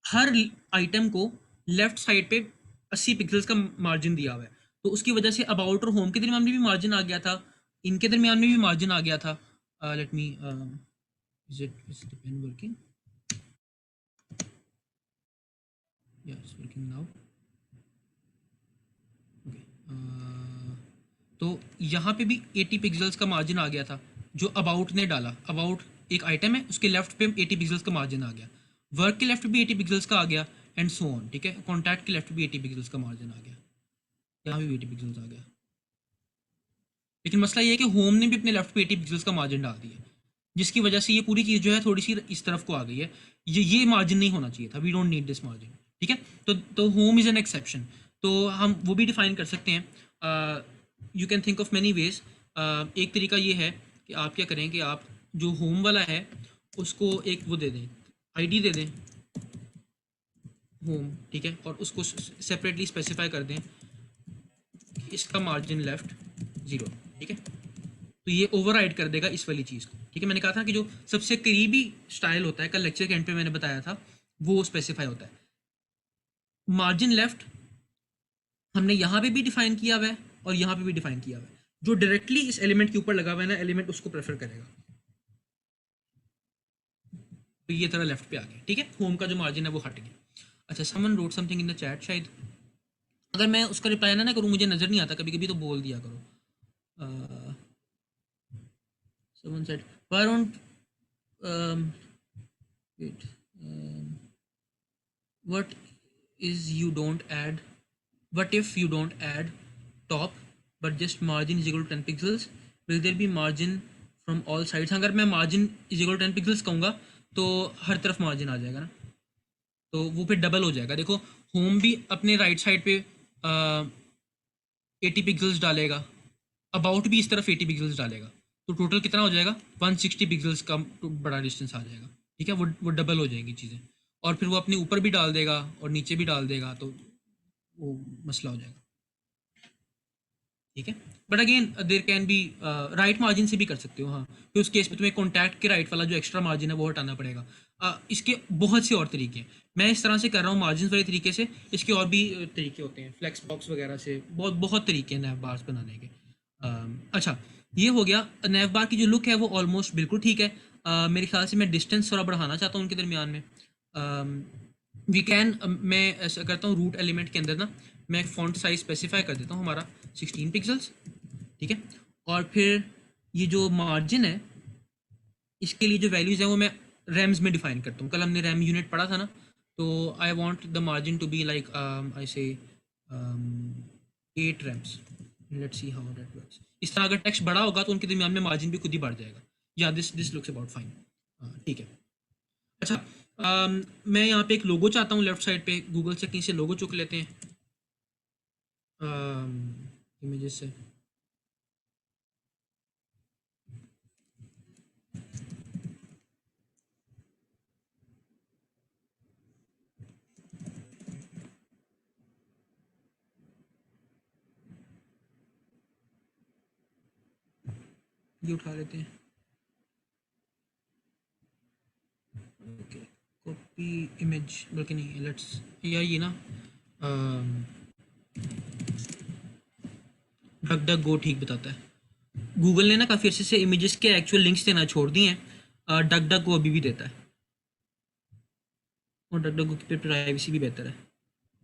हर आइटम को लेफ्ट साइड पे 80 पिक्सल्स का मार्जिन दिया हुआ है, तो उसकी वजह से अबाउट और होम के दरमियान में भी मार्जिन आ गया था, इनके दरमियान में भी मार्जिन आ गया था। Let me, is the pen working? Yeah, it's working now. Okay. तो यहाँ पे भी 80 पिक्सल्स का मार्जिन आ गया था जो अबाउट ने डाला। अबाउट एक आइटम है, उसके लेफ्ट पे 80 पिक्सल्स का मार्जिन आ गया, वर्क के लेफ्ट पे भी 80 पिक्सल्स का आ गया, एंड सो ऑन, ठीक है। कॉन्टैक्ट के लेफ्ट पे भी 80 पिक्सल्स का मार्जिन आ गया, यहाँ भी 80 पिक्सल्स आ गया। लेकिन मसला ये है कि होम ने भी अपने लेफ्ट पे 80 पिक्सल्स का मार्जिन डाल दिया, जिसकी वजह से ये पूरी चीज़ जो है थोड़ी सी इस तरफ को आ गई है। ये मार्जिन नहीं होना चाहिए था, we don't need this margin, ठीक है। तो होम इज़ एन एक्सेप्शन, तो हम वो भी डिफाइन कर सकते हैं। You can think of many ways. एक तरीका ये है कि आप क्या करें कि आप जो होम वाला है उसको एक वो दे दें, ID दे दें होम, ठीक है, और उसको सेपरेटली स्पेसिफाई कर दें कि इसका मार्जिन लेफ्ट 0, ठीक है। तो ये ओवरराइड कर देगा इस वाली चीज़ को, ठीक है। मैंने कहा था कि जो सबसे करीबी स्टाइल होता है, कल लेक्चर के एंड पे मैंने बताया था, वो स्पेसिफाई होता है। मार्जिन लेफ्ट हमने यहाँ पे भी डिफाइन किया हुआ है और यहाँ पे भी डिफाइन किया हुआ है। जो डायरेक्टली इस एलिमेंट के ऊपर लगा हुआ है ना, एलिमेंट उसको प्रेफर करेगा, तो ये तरह लेफ्ट पे आ गया, ठीक है। होम का जो मार्जिन है वो हट गया। अच्छा, someone wrote something in the chat, शायद अगर मैं उसका रिप्लाई ना करूँ, मुझे नज़र नहीं आता कभी कभी, तो बोल दिया करो। Someone said, why don't wait, what is you don't add, what if you don't add top but just margin is equal to 10 pixels, will there be margin from all sides? अगर मैं margin is equal to 10 pixels कहूँगा तो हर तरफ मार्जिन आ जाएगा ना, तो वो फिर डबल हो जाएगा। देखो होम भी अपने राइट साइड पे 80 पिक्सल्स डालेगा, अबाउट भी इस तरफ 80 पिक्सल्स डालेगा, तो टोटल कितना हो जाएगा, 160 पिक्सल्स का बड़ा डिस्टेंस आ जाएगा, ठीक है। वो डबल हो जाएंगी चीज़ें, और फिर वो अपने ऊपर भी डाल देगा और नीचे भी डाल देगा, तो वो मसला हो जाएगा, ठीक है। But again there can be right margin से भी कर सकते हो, हाँ, तो उस केस में तुम्हें कॉन्टैक्ट के राइट वाला जो एक्स्ट्रा मार्जिन है वो हटाना पड़ेगा। इसके बहुत से और तरीके हैं, मैं इस तरह से कर रहा हूँ मार्जिन वाले तरीके से, इसके और भी तरीके होते हैं, फ्लेक्स बॉक्स वगैरह से, बहुत बहुत तरीके हैं नैव बार्स बनाने के। अच्छा, ये हो गया। नैव बार की जो लुक है वो ऑलमोस्ट बिल्कुल ठीक है। मेरे ख्याल से मैं डिस्टेंस थोड़ा बढ़ाना चाहता हूँ उनके दरमियान में। वी कैन, मैं ऐसा करता हूँ रूट एलिमेंट के अंदर ना, मैं फ़ॉन्ट साइज स्पेसिफाई कर देता हूँ हमारा 16 पिक्सल्स, ठीक है। और फिर ये जो मार्जिन है, इसके लिए जो वैल्यूज़ हैं वो मैं रैम्स में डिफाइन करता हूँ। कल हमने रैम यूनिट पढ़ा था ना, तो I want the margin to be like I say 8 rems. Let's see how that works. इस तरह अगर टेक्स्ट बड़ा होगा तो उनके दरमियान में मार्जिन भी खुद ही बढ़ जाएगा। या दिस लुक्स अबाउट फाइन। ठीक है। अच्छा, मैं यहाँ पे एक लोगो चाहता हूँ लेफ्ट साइड पे, गूगल से कहीं से लोगो चुक लेते हैं इमेजेस से। ये उठा लेते हैं। ओके, कॉपी इमेज, बल्कि नहीं, लेट्स, यार ये ना डक डक गो ठीक बताता है। गूगल ने ना काफ़ी अच्छे से इमेजेस के एक्चुअल लिंक्स देना छोड़ दिए हैं। डक डक गो अभी भी देता है, और डक डक गो की प्राइवेसी भी बेहतर है।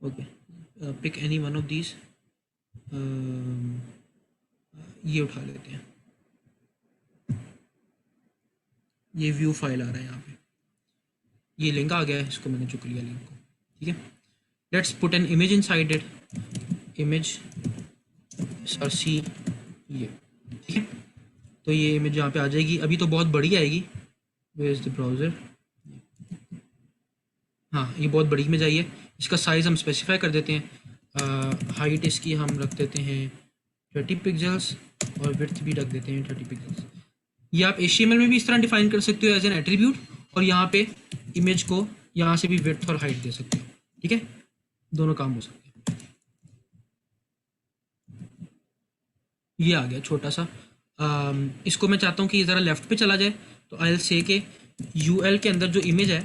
Okay, pick any one of these. ये उठा लेते हैं। ये व्यू फाइल आ रहा है यहाँ पे, ये लिंक आ गया है, इसको मैंने चुक लिया लिंक को, ठीक है। Let's put an image inside it, image see, ये, ठीक है। तो ये इमेज यहाँ पे आ जाएगी। अभी तो बहुत बड़ी आएगी। Where is the browser? हाँ, ये बहुत बड़ी इमेज आई है। इसका साइज़ हम स्पेसिफाई कर देते हैं। हाइट इसकी हम रख देते हैं 30 पिक्सल्स, और विड्थ भी रख देते हैं 30 पिक्सल्स। ये आप HTML में भी इस तरह डिफाइन कर सकते हो एज एन एट्रीब्यूट, और यहाँ पे इमेज को यहाँ से भी विड्थ और हाइट दे सकते हो, ठीक है। दोनों काम हो सकते हैं। ये आ गया छोटा सा। इसको मैं चाहता हूँ कि ये ज़रा लेफ्ट पे चला जाए, तो आई विल से के UL के अंदर जो इमेज है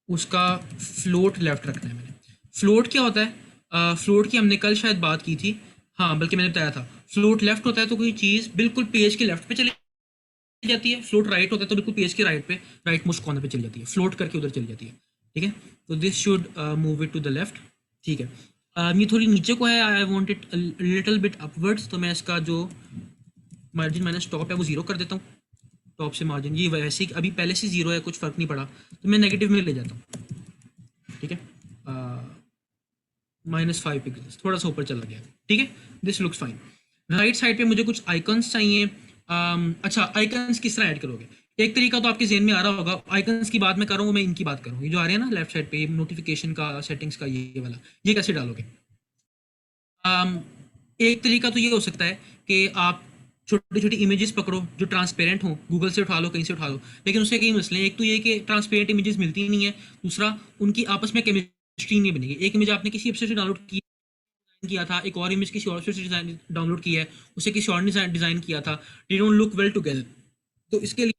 उसका फ्लोट लेफ्ट रखना है मैंने। फ्लोट क्या होता है? फ्लोट की हमने कल शायद बात की थी, हाँ, बल्कि मैंने बताया था। फ्लोट लेफ्ट होता है तो कोई चीज़ बिल्कुल पेज के लेफ्ट पे चली जाती है। फ्लोट राइट होता है तो बिल्कुल पेज के राइट पे, राइट मोस्ट कॉर्नर पे चली जाती है, फ्लोट करके उधर चली जाती है, ठीक है। तो this should move it to the left, ठीक है। ये थोड़ी नीचे को है, I want it little bit upwards, तो मैं इसका जो मार्जिन माइनस टॉप है वो 0 कर देता हूँ। टॉप से मार्जिन ये वैसे ही अभी पहले से 0 है, कुछ फ़र्क नहीं पड़ा, तो मैं नेगेटिव में ले जाता हूँ, ठीक है। -5 पिक्सल्स, थोड़ा सा ऊपर चला गया, ठीक है। This looks fine. Right side पे मुझे कुछ आइकन्स चाहिए। अच्छा, आइकन्स किस तरह ऐड करोगे? एक तरीका तो आपके जेहन में आ रहा होगा। आइकन्स की बात मैं कर रहा हूँ, मैं इनकी बात कर रहा हूँ, ये जो आ रहे हैं ना लेफ्ट साइड पे, नोटिफिकेशन का, सेटिंग्स का, ये वाला, ये कैसे डालोगे? एक तरीका तो ये हो सकता है कि आप छोटी छोटी इमेजेस पकड़ो जो ट्रांसपेरेंट हो, गूगल से उठा लो, कहीं से उठा लो, लेकिन उससे कई मसले हैं। एक तो ये कि ट्रांसपेरेंट इमेजेस मिलती नहीं है, दूसरा उनकी आपस में केमिस्ट्री नहीं बनेगी। एक इमेज आपने किसी वेबसाइट से डाउनलोड किया था, एक और इमेज किसी और वेबसाइट से डाउनलोड की है, उसे किसी और ने डिज़ाइन किया था, they don't look well together. तो इसके लिए,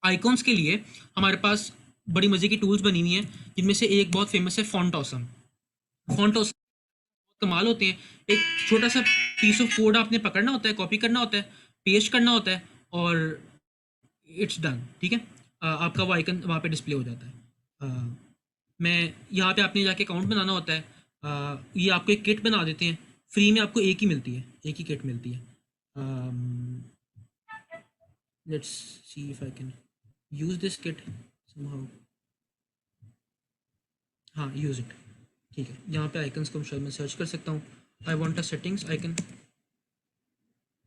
आइकॉन्स के लिए हमारे पास बड़ी मज़े की टूल्स बनी हुई हैं, जिनमें से एक बहुत फेमस है फॉन्ट ऑसम। फॉन्ट ऑसम कमाल होते हैं। एक छोटा सा पीस ऑफ कोड आपने पकड़ना होता है, कॉपी करना होता है, पेस्ट करना होता है, और इट्स डन, ठीक है। आपका वो आइकन वहाँ पे डिस्प्ले हो जाता है। मैं यहाँ पे आपने जाके अकाउंट बनाना होता है। ये आपको एक किट बना देते हैं, फ्री में आपको एक ही मिलती है, एक ही किट मिलती है। Let's see if I can use this kit somehow. हाँ, यूज इट, ठीक है। यहाँ पे आइकन्स को शायद मैं सर्च कर सकता हूँ। I want a settings icon,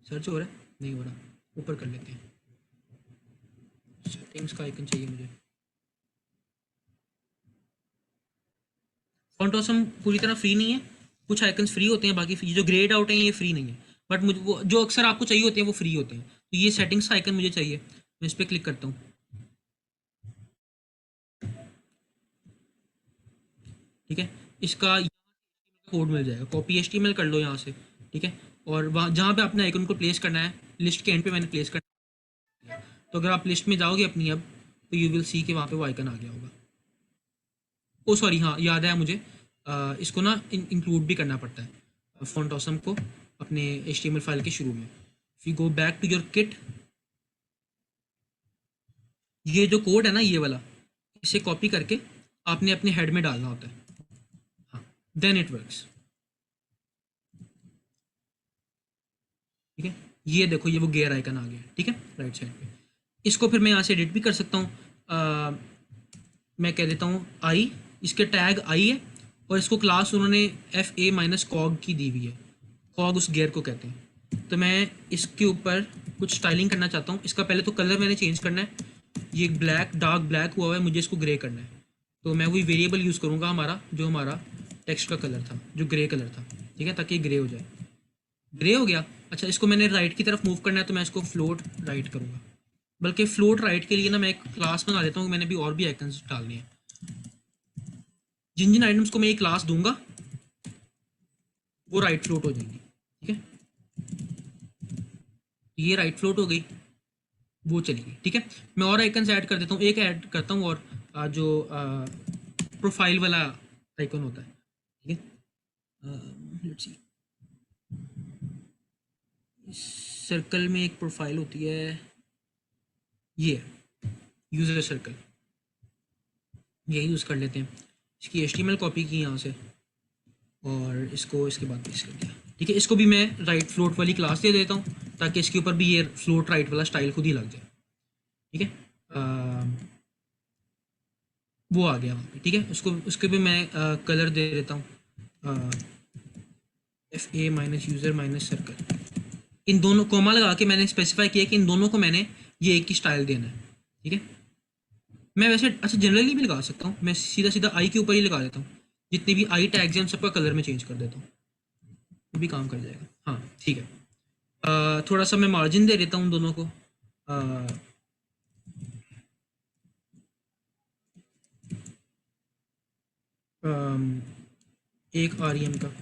search हो रहा है, नहीं हो रहा, ऊपर कर लेते हैं। सेटिंग्स का आइकन चाहिए मुझे। फॉन्ट ऑसम पूरी तरह फ्री नहीं है, कुछ आइकन्स फ्री होते हैं, बाकी ये जो ग्रेड आउट हैं ये फ्री नहीं है, बट मुझे वो जो अक्सर आपको चाहिए होते हैं वो फ्री होते हैं। तो ये सेटिंग्स का आइकन मुझे चाहिए, मैं इस पर क्लिक करता हूँ, ठीक है। इसका कोड मिल जाएगा, कॉपी HTML कर लो यहाँ से, ठीक है। और वहाँ जहाँ पे आपने आइकन को प्लेस करना है, लिस्ट के एंड पे मैंने प्लेस करना है, तो अगर आप लिस्ट में जाओगे अपनी अब, तो यू विल सी कि वहाँ पे वो आइकन आ गया होगा। ओ सॉरी, हाँ, याद आया मुझे, इसको ना इंक्लूड भी करना पड़ता है, फॉन्ट ऑसम को अपने HTML फाइल के शुरू में। If you go back to your kit, ये जो कोड है ना ये वाला, इसे कॉपी करके आपने अपने हेड में डालना होता है। हाँ, देन इट वर्क्स। ठीक है, ये देखो ये वो गियर आइकन आ गया, ठीक है, राइट साइड पे। इसको फिर मैं यहाँ से एडिट भी कर सकता हूँ। मैं कह देता हूँ आई, इसके टैग आई है, और इसको क्लास उन्होंने FA-cog की दी हुई है। कॉग उस गियर को कहते हैं। तो मैं इसके ऊपर कुछ स्टाइलिंग करना चाहता हूँ। इसका पहले तो कलर मैंने चेंज करना है। ये ब्लैक, डार्क ब्लैक हुआ है, मुझे इसको ग्रे करना है। तो मैं वही वेरिएबल यूज़ करूँगा हमारा, जो हमारा टेक्स्ट का कलर था, जो ग्रे कलर था, ठीक है, ताकि ग्रे हो जाए। ग्रे हो गया। अच्छा, इसको मैंने राइट की तरफ मूव करना है, तो मैं इसको फ्लोट राइट करूँगा। बल्कि फ्लोट राइट के लिए ना मैं एक क्लास बना देता हूँ, मैंने भी और भी आइकन्स डालने हैं। जिन जिन आइटम्स को मैं ये क्लास दूंगा वो राइट फ्लोट हो जाएंगी, ठीक है। ये राइट फ्लोट हो गई, वो चलिए, ठीक है। मैं और आइकन्स ऐड कर देता हूँ, एक ऐड करता हूँ और जो प्रोफाइल वाला आइकन होता है, ठीक है। लेट्स सी, सर्कल में एक प्रोफाइल होती है, ये यूजर सर्कल, ये यूज़ कर लेते हैं। इसकी HTML कॉपी की यहाँ से, और इसको इसके बाद पेस्ट कर दिया, ठीक है। इसको भी मैं राइट फ्लोट वाली क्लास दे देता हूँ, ताकि इसके ऊपर भी ये फ्लोट राइट वाला स्टाइल खुद ही लग जाए, ठीक है। वो आ गया वहाँ पे, ठीक है। उसके भी मैं कलर दे देता हूँ, FA-user-circle। इन दोनों कोमा लगा के मैंने स्पेसिफाई किया कि इन दोनों को मैंने ये एक ही स्टाइल देना है, ठीक है। मैं वैसे अच्छा जनरली भी लगा सकता हूँ, मैं सीधा सीधा आई के ऊपर ही लगा देता हूँ। जितने भी आई टैग्स हैं उन सबका कलर में चेंज कर देता हूँ, वो भी काम कर जाएगा। हाँ, ठीक है। थोड़ा सा मैं मार्जिन दे देता हूँ दोनों को, एक REM का,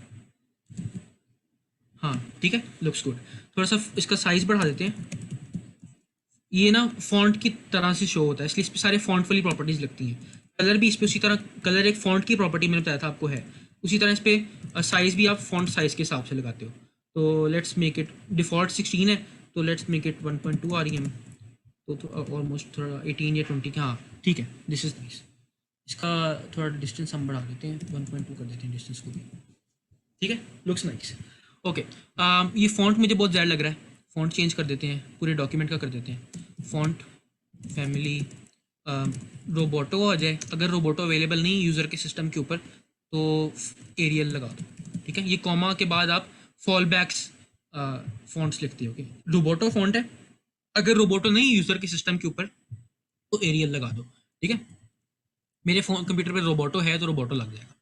हाँ ठीक है, लुक्स गुड। थोड़ा सा इसका साइज बढ़ा देते हैं। ये ना फॉन्ट की तरह से शो होता है, इसलिए इस पर सारे फॉन्ट वाली प्रॉपर्टीज लगती हैं। कलर भी इस पर उसी तरह, कलर एक फॉन्ट की प्रॉपर्टी मैंने बताया था आपको है, उसी तरह इस पर साइज भी आप फॉन्ट साइज के हिसाब से लगाते हो। तो लेट्स मेक इट, डिफ़ॉल्ट 16 है, तो लेट्स मेक इट 1.2 REM, तो ऑलमोस्ट थोड़ा 18 या 20 का, हाँ ठीक है, दिस इज नाइस। इसका थोड़ा डिस्टेंस हम बढ़ा देते हैं, 1.2 कर देते हैं डिस्टेंस को भी, ठीक है, लुक्स नाइस। ओके, ये फॉन्ट मुझे बहुत ज़्यादा लग रहा है, फॉन्ट चेंज कर देते हैं, पूरे डॉक्यूमेंट का कर देते हैं। फॉन्ट फैमिली रोबोटो आ जाए, अगर रोबोटो अवेलेबल नहीं यूज़र के सिस्टम के ऊपर तो एरियल लगा दो, ठीक है। ये कॉमा के बाद आप फॉल बैक्स फॉन्ट्स लिखते हो, रोबोटो फॉन्ट है, अगर रोबोटो नहीं यूज़र के सिस्टम के ऊपर तो एरियल लगा दो, ठीक है। मेरे फोन कंप्यूटर पे रोबोटो है तो रोबोटो लग जाएगा,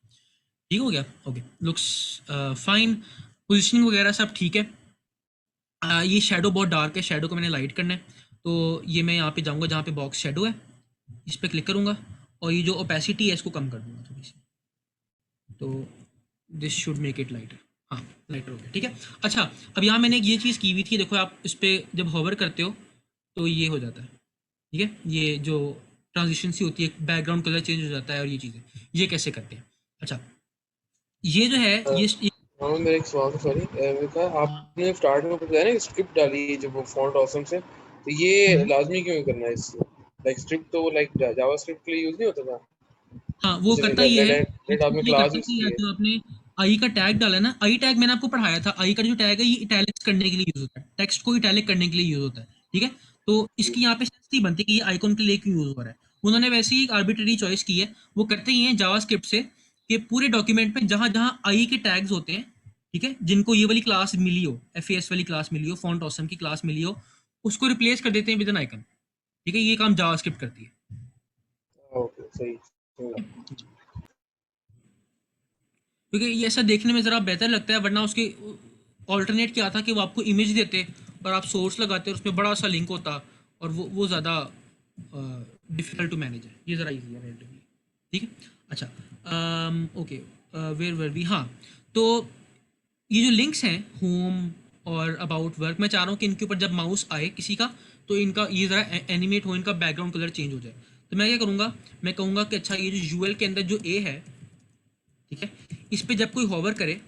ठीक हो गया। ओके, लुक्स फाइन, पोजिशनिंग वगैरह सब ठीक है। ये शेडो बहुत डार्क है, शेडो को मैंने लाइट करना है, तो ये मैं यहाँ पे जाऊँगा जहाँ पे बॉक्स शेडो है, इस पर क्लिक करूँगा और ये जो ओपेसिटी है इसको कम कर दूँगा थोड़ी सी, तो this should make it lighter. हाँ, लाइटर हो गया, ठीक है। अच्छा, अब यहाँ मैंने ये चीज़ की हुई थी, देखो आप इस पर जब होवर करते हो तो ये हो जाता है, ठीक है। ये जो ट्रांजिशन सी होती है, बैकग्राउंड कलर चेंज हो जाता है, और ये चीज़ें ये कैसे करते हैं। अच्छा, ये जो है ये हाँ, मेरा एक सवाल था, सॉरी विका, आपने स्टार्ट में बताया ना स्क्रिप्ट डाली है जब वो फॉन्ट ऑसम से, तो ये लाजमी क्यों करना है इससे? लाइक स्क्रिप्ट तो लाइक जावास्क्रिप्ट के लिए यूज नहीं होता था, हाँ, वो जैसे करता ही है, नेट आपने ये क्लास करता यूज ही की है। है। जो आपने आई का टैग डाला है ना, आई टैग मैंने आपको पढ़ाया था, आई का जो टैग है ये इटैलिक्स करने के लिए यूज होता है, टेक्स्ट को इटैलिक करने के लिए यूज होता है, ठीक है। तो इसकी यहाँ पे सेंस नहीं बनती कि ये आइकॉन के लिए क्यों यूज हो रहा है। उन्होंने वैसे ही एक आर्बिट्ररी चॉइस की है, वो करते ही हैं जावास्क्रिप्ट से, कि पूरे डॉक्यूमेंट में जहां जहां आई के टैग्स होते हैं, ठीक है, जिनको ये वाली क्लास मिली हो, FAS वाली क्लास मिली हो, फॉन्ट ऑसम की क्लास मिली हो, उसको रिप्लेस कर देते हैं विद एन आइकन, ठीक है। ये काम जावास्क्रिप्ट करती है। ओके, सही समझा। क्योंकि ये ऐसा देखने में ज़रा बेहतर लगता है, वरना उसके ऑल्टरनेट क्या था कि वो आपको इमेज देते और आप सोर्स लगाते और उसमें बड़ा सा लिंक होता, और वो ज़्यादा डिफ़िकल्ट टू मैनेज है, ये ज़रा इजी है रिलेटिवली, ठीक है। अच्छा, ओके, वेयर वर वी, हाँ, तो ये जो लिंक्स हैं होम और अबाउट वर्क, मैं चाह रहा हूँ कि इनके ऊपर जब माउस आए किसी का, तो इनका ये ज़रा एनिमेट हो, इनका बैकग्राउंड कलर चेंज हो जाए। तो मैं क्या करूँगा, मैं कहूँगा कि अच्छा ये जो यूएल के अंदर जो ए है, ठीक है, इस पे जब कोई होवर करे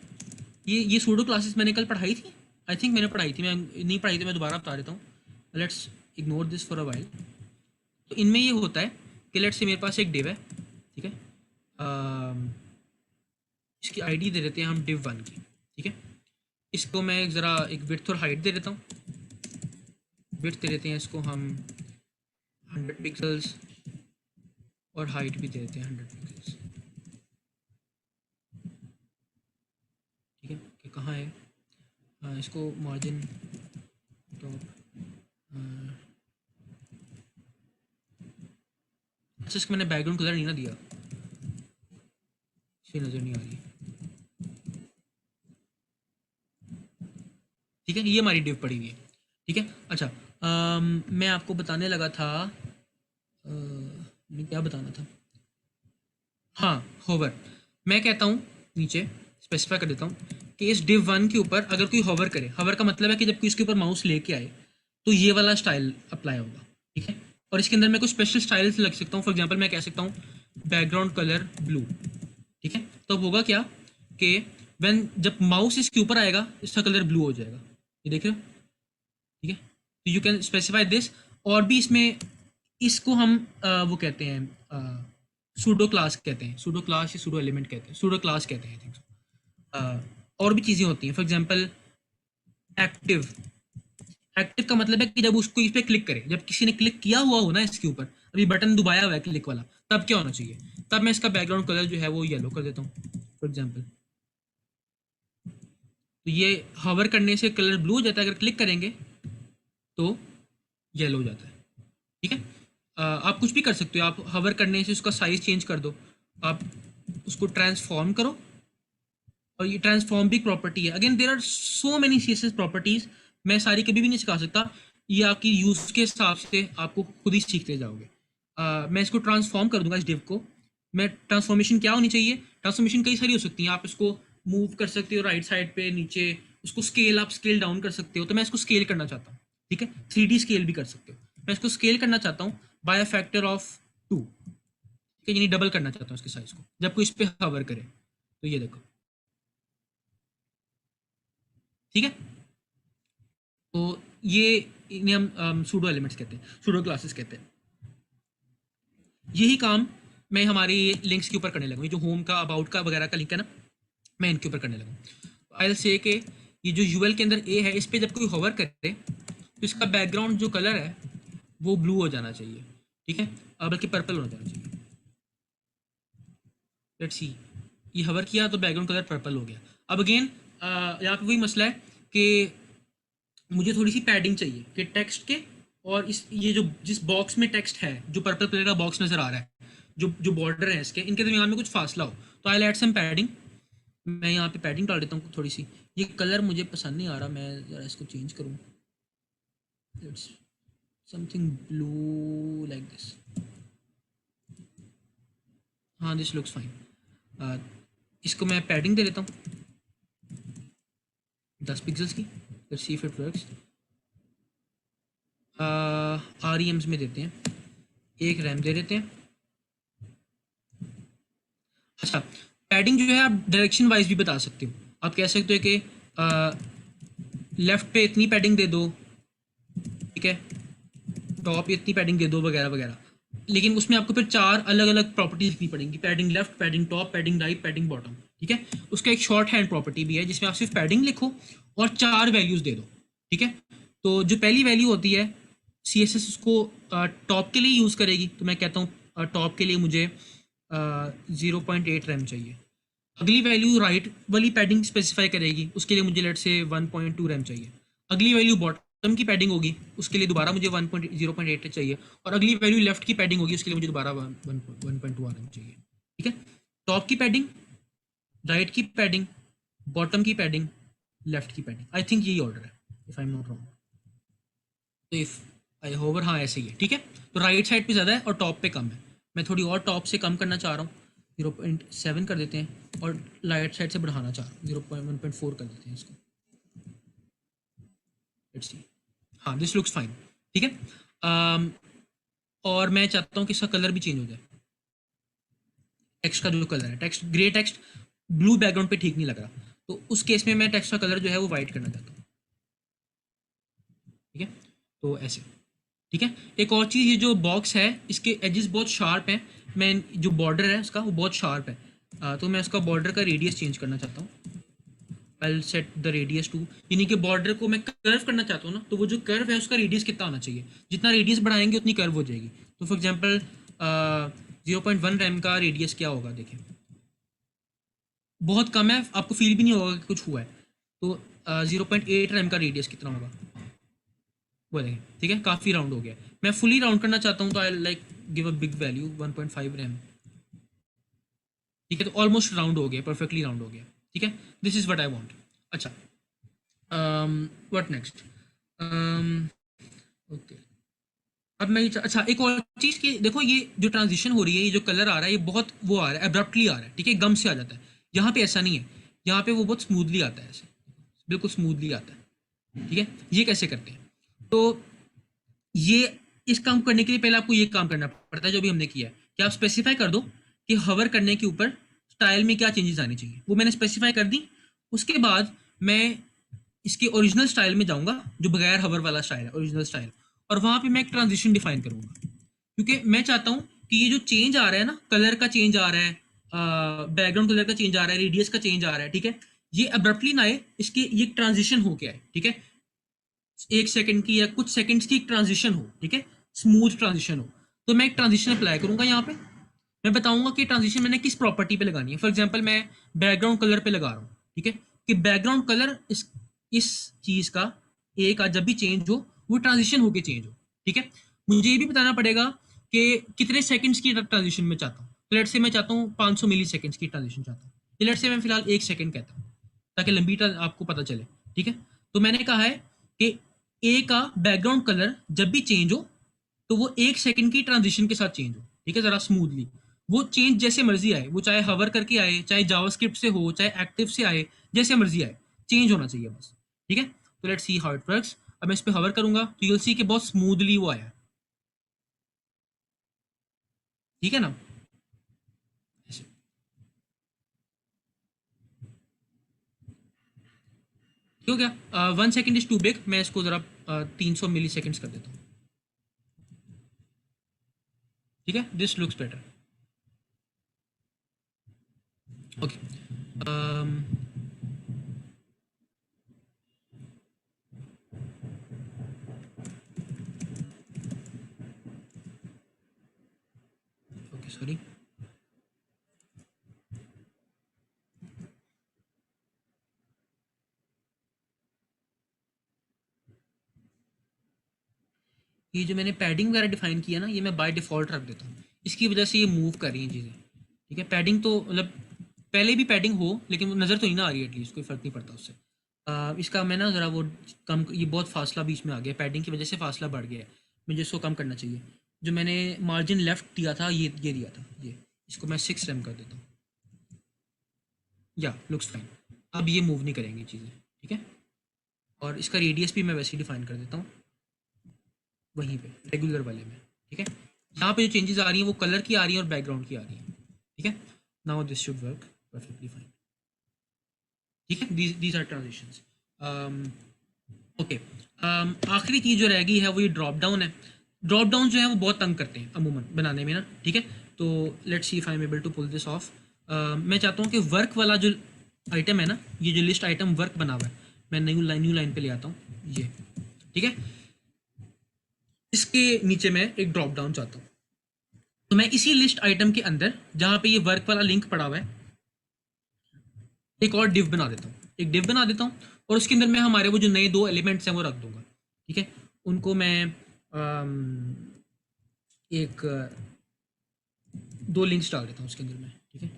ये सूडो क्लासेस मैंने कल पढ़ाई थी, आई थिंक मैंने पढ़ाई थी, मैं नहीं पढ़ाई थी मैं दोबारा बता देता हूँ। Let's ignore this for a while. तो इनमें ये होता है कि लेट्स से मेरे पास एक डिव है, ठीक है, इसकी आईडी दे देते हैं हम div1 की, ठीक है। इसको मैं ज़रा एक विड्थ और हाइट दे देता हूँ। विड्थ दे देते हैं इसको हम 100 पिक्सल्स और हाइट भी दे देते हैं 100 पिक्सल्स, ठीक है। कि कहाँ है, इसको मार्जिन टॉप, अच्छा इसको मैंने बैकग्राउंड कलर नहीं ना दिया, इसे नज़र नहीं आ रही, ठीक है। ये हमारी डिव पड़ी हुई है, ठीक है। अच्छा मैं आपको बताने लगा था, मैं क्या बताना था, हाँ होवर। मैं कहता हूँ नीचे स्पेसिफाई कर देता हूँ कि इस div1 के ऊपर अगर कोई होवर करे, होवर का मतलब है कि जब कोई इसके ऊपर माउस लेके आए तो ये वाला स्टाइल अप्लाई होगा, ठीक है। और इसके अंदर मैं कुछ स्पेशल स्टाइल्स लग सकता हूँ। फॉर एग्जांपल मैं कह सकता हूँ बैकग्राउंड कलर ब्लू, ठीक है। तो अब होगा क्या कि व्हेन जब माउस इसके ऊपर आएगा इसका कलर ब्लू हो जाएगा, ये देख रहे हो, ठीक है। तो यू कैन स्पेसिफाई दिस। और भी इसमें इसको हम वो कहते हैं सूडो क्लास कहते हैं, सूडो क्लास या सूडो एलिमेंट कहते हैं, सूडो क्लास कहते हैं, आई थिंक। और भी चीज़ें होती हैं, फॉर एग्जांपल एक्टिव। एक्टिव का मतलब है कि जब उसको इस पर क्लिक करे, जब किसी ने क्लिक किया हुआ हो ना इसके ऊपर, अभी बटन दबाया हुआ है क्लिक वाला, तब क्या होना चाहिए, तब मैं इसका बैकग्राउंड कलर जो है वो येलो कर देता हूँ फॉर एग्जाम्पल। तो ये हवर करने से कलर ब्लू हो जाता है, अगर क्लिक करेंगे तो येलो हो जाता है, ठीक है। आप कुछ भी कर सकते हो, आप हवर करने से उसका साइज चेंज कर दो, आप उसको ट्रांसफॉर्म करो, और ये ट्रांसफॉर्म भी प्रॉपर्टी है। Again there are so many CSS properties, मैं सारी कभी भी नहीं सिखा सकता, ये आपकी यूज के हिसाब से आपको खुद ही सीखते जाओगे। मैं इसको ट्रांसफॉर्म कर दूंगा इस डिव को। मैं ट्रांसफॉर्मेशन क्या होनी चाहिए, ट्रांसफॉर्मेशन कई सारी हो सकती हैं, आप इसको मूव कर सकते हो राइट साइड पे नीचे, उसको स्केल आप स्केल डाउन कर सकते हो। तो मैं इसको स्केल करना चाहता हूँ, ठीक है, 3D स्केल भी कर सकते हो। मैं इसको स्केल करना चाहता हूँ बाय अ फैक्टर ऑफ 2, ठीक है, यानी डबल करना चाहता हूँ इसके साइज को जब कोई इस पर हवर करे। तो ये देखो, ठीक है। तो ये इन्हें हम सूडो एलिमेंट्स कहते हैं, सूडो क्लासेस कहते हैं। यही काम मैं हमारी लिंक्स के ऊपर करने लगूँ, ये जो होम का अबाउट का वगैरह का लिंक है ना, मैं इनके ऊपर करने लगूँ। आई विल से कि ये जो यूएल के अंदर ए है, इस पर जब कोई होवर करे तो इसका बैकग्राउंड जो कलर है वो ब्लू हो जाना चाहिए, ठीक है, बल्कि पर्पल हो जाना चाहिए। लेट्स सी, ये होवर किया तो बैकग्राउंड कलर पर्पल हो गया। अब अगेन यहाँ पे वही मसला है कि मुझे थोड़ी सी पैडिंग चाहिए कि टेक्स्ट के और इस ये जो जिस बॉक्स में टेक्स्ट है, जो पर्पल कलर का बॉक्स नजर आ रहा है, जो जो बॉर्डर है इसके, इनके दरमियान में कुछ फासला हो। तो आई ऐड सम पैडिंग, मैं यहाँ पे पैडिंग डाल देता हूँ थोड़ी सी। ये कलर मुझे पसंद नहीं आ रहा, मैं ज़रा इसको चेंज करूँ, it's something blue like this, हाँ दिस लुक्स फाइन। इसको मैं पैडिंग दे देता हूँ 10 पिक्सल्स की, let's see if it works. REMs में देते हैं, एक रैम दे देते हैं। अच्छा, पैडिंग जो है आप डायरेक्शन वाइज भी बता सकते हो, आप कह सकते हो कि लेफ्ट पे इतनी पैडिंग दे दो, ठीक है, टॉप इतनी पैडिंग दे दो वगैरह वगैरह। लेकिन उसमें आपको फिर 4 अलग अलग प्रॉपर्टीज लिखनी पड़ेंगी, padding left, padding top, padding right, padding bottom, ठीक है। उसका एक शॉर्ट हैंड प्रॉपर्टी भी है जिसमें आप सिर्फ पैडिंग लिखो और 4 वैल्यूज दे दो, ठीक है। तो जो पहली वैल्यू होती है CSS उसको टॉप के लिए यूज़ करेगी, तो मैं कहता हूँ टॉप के लिए मुझे 0.8 रैम चाहिए। अगली वैल्यू राइट वाली पैडिंग स्पेसिफाई करेगी, उसके लिए मुझे लेट से 1.2 रैम चाहिए। अगली वैल्यू बॉटम की पैडिंग होगी, उसके लिए दोबारा मुझे 0.8 चाहिए। और अगली वैल्यू लेफ्ट की पैडिंग होगी, उसके लिए मुझे दोबारा 1.2 रैम चाहिए, ठीक है। टॉप की पैडिंग, राइट की पैडिंग, बॉटम की पैडिंग, लेफ्ट की पैडिंग, आई थिंक यही ऑर्डर है if I am not wrong. तो इफ आई होवर, हाँ ऐसे ही है, ठीक है। तो राइट साइड पे ज़्यादा है और टॉप पे कम है, मैं थोड़ी और टॉप से कम करना चाह रहा हूँ, 0.7 कर देते हैं, और राइट साइड से बढ़ाना चाह रहा हूँ 0.1.4 कर देते हैं इसको। लेट्स सी, हाँ दिस लुक्स फाइन, ठीक है। और मैं चाहता हूँ कि इसका कलर भी चेंज हो जाए, टेक्स्ट का जो कलर है, text grey text blue background पे ठीक नहीं लग रहा। तो उस केस में मैं टेक्स्ट का कलर जो है वो वाइट करना चाहता हूँ, ठीक है। तो ऐसे, ठीक है। एक और चीज़, ये जो बॉक्स है इसके एजेस बहुत शार्प हैं, मैं जो बॉर्डर है उसका वो बहुत शार्प है, तो मैं उसका बॉर्डर का रेडियस चेंज करना चाहता हूँ। I will set the radius to, यानी कि बॉर्डर को मैं कर्व करना चाहता हूँ ना, तो वो जो कर्व है उसका रेडियस कितना होना चाहिए, जितना रेडियस बढ़ाएंगे उतनी कर्व हो जाएगी। तो फॉर एग्जांपल 0.1 रैम का रेडियस क्या होगा, देखिए बहुत कम है, आपको फील भी नहीं होगा कि कुछ हुआ है। तो 0.8 रैम का रेडियस कितना होगा वो देखें, ठीक है, काफ़ी राउंड हो गया। मैं फुली राउंड करना चाहता हूँ तो I like give a big value 1.5 RAM, ठीक है। तो ऑलमोस्ट राउंड हो गया, परफेक्टली राउंड हो गया, ठीक है। This is what I want. अच्छा, व्हाट नेक्स्ट, ओके। अब मैं अच्छा, एक और चीज़ कि देखो ये जो ट्रांजिशन हो रही है, ये जो कलर आ रहा है, ये बहुत वो आ रहा है, एब्रप्टली आ रहा है, ठीक है, गम से आ जाता है। यहाँ पे ऐसा नहीं है, यहाँ पे वो बहुत स्मूथली आता है, ऐसे बिल्कुल स्मूथली आता है, ठीक है। ये कैसे करते हैं, तो ये इस काम करने के लिए पहले आपको ये काम करना पड़ता है जो भी हमने किया है, कि आप स्पेसिफाई कर दो कि हवर करने के ऊपर स्टाइल में क्या चेंजेस आनी चाहिए, वो मैंने स्पेसिफाई कर दी। उसके बाद मैं इसके ओरिजिनल स्टाइल में जाऊंगा, जो बगैर हवर वाला स्टाइल है, ओरिजिनल स्टाइल, और वहां पे मैं एक ट्रांजिशन डिफाइन करूंगा, क्योंकि मैं चाहता हूं कि ये जो चेंज आ रहा है ना, कलर का चेंज आ रहा है, बैकग्राउंड कलर का चेंज आ रहा है, रेडियस का चेंज आ रहा है, ठीक है, ये अब्रप्टली ना आए, इसके ये ट्रांजिशन हो गया है, ठीक है, 1 सेकंड की या कुछ सेकंड्स की ट्रांजिशन हो, ठीक है, स्मूथ ट्रांजिशन हो। तो मैं एक ट्रांजिशन अप्लाई करूंगा यहाँ पे, मैं बताऊंगा कि ट्रांजिशन मैंने किस प्रॉपर्टी पे लगानी है। फॉर एग्जांपल मैं बैकग्राउंड कलर पे लगा रहा हूँ, ठीक है, कि बैकग्राउंड कलर इस चीज का ए का जब भी चेंज हो वो ट्रांजिशन होके चेंज हो, ठीक है। मुझे ये भी बताना पड़ेगा कि कितने सेकंड्स की ट्रांजिशन में चाहता हूँ। तो लेट्स से मैं चाहता हूँ 500 मिली सेकंड्स की ट्रांजिशन चाहता हूँ, लेट्स से मैं फिलहाल 1 सेकंड कहता हूँ ताकि लंबी आपको पता चले, ठीक है। तो मैंने कहा है कि ए का बैकग्राउंड कलर जब भी चेंज हो तो वो 1 सेकंड की ट्रांजिशन के साथ चेंज हो, ठीक है, जरा स्मूथली। वो चेंज जैसे मर्जी आए, वो चाहे हवर करके आए, चाहे जावास्क्रिप्ट से हो, चाहे एक्टिव से आए, जैसे मर्जी आए, चेंज होना चाहिए बस, ठीक है। तो let's see how it works. अब मैं इस पर हवर करूंगा तो यूल सी कि बहुत स्मूथली वो आया, ठीक है ना, ऐसे। क्यों क्या 1 सेकंड इज टू बिग, मैं इसको जरा 300 मिली सेकेंड्स कर देता हूँ, ठीक है, this looks better, okay. Okay sorry, ये जो मैंने पैडिंग वगैरह डिफाइन किया ना, ये मैं बाय डिफ़ॉल्ट रख देता हूँ, इसकी वजह से ये मूव कर रही हैं चीज़ें, ठीक है। पैडिंग तो मतलब पहले भी पैडिंग हो लेकिन वो नज़र तो नहीं ना आ रही, एटलीस्ट कोई फ़र्क नहीं पड़ता उससे। इसका मैं ना ज़रा वो कम, ये बहुत फासला बीच में आ गया, पैडिंग की वजह से फासला बढ़ गया है, मुझे इसको कम करना चाहिए। जो मैंने मार्जिन लेफ्ट दिया था, ये दिया था, ये इसको मैं 6 रैम कर देता हूँ, या लुक्स फाइन। अब ये मूव नहीं करेंगी चीज़ें, ठीक है। और इसका रेडियस भी मैं वैसे ही डिफाइन कर देता हूँ वहीं पे रेगुलर वाले में, ठीक है। यहाँ पे जो चेंजेस आ रही हैं वो कलर की आ रही हैं और बैकग्राउंड की आ रही हैं, ठीक है। Now this should work perfectly fine, ठीक है। These are transitions, okay. आखिरी चीज़ जो रह गई है वो ये ड्रॉप डाउन है। ड्रॉप डाउन जो है वो बहुत तंग करते हैं अमूमन बनाने में ना, ठीक है। तो let's see if I am able to pull this off. मैं चाहता हूँ कि वर्क वाला जो आइटम है ना, ये जो लिस्ट आइटम वर्क बना हुआ है, मैं न्यू लाइन पे ले आता हूँ ये, ठीक है। इसके नीचे मैं एक ड्रॉप डाउन चाहता हूँ, तो मैं इसी लिस्ट आइटम के अंदर जहाँ पे ये वर्क वाला लिंक पड़ा हुआ है एक और डिव बना देता हूँ, एक डिव बना देता हूँ, और उसके अंदर मैं हमारे वो जो नए 2 एलिमेंट्स हैं वो रख दूंगा, ठीक है। उनको मैं एक 2 लिंक्स डाल देता हूँ उसके अंदर मैं, ठीक है।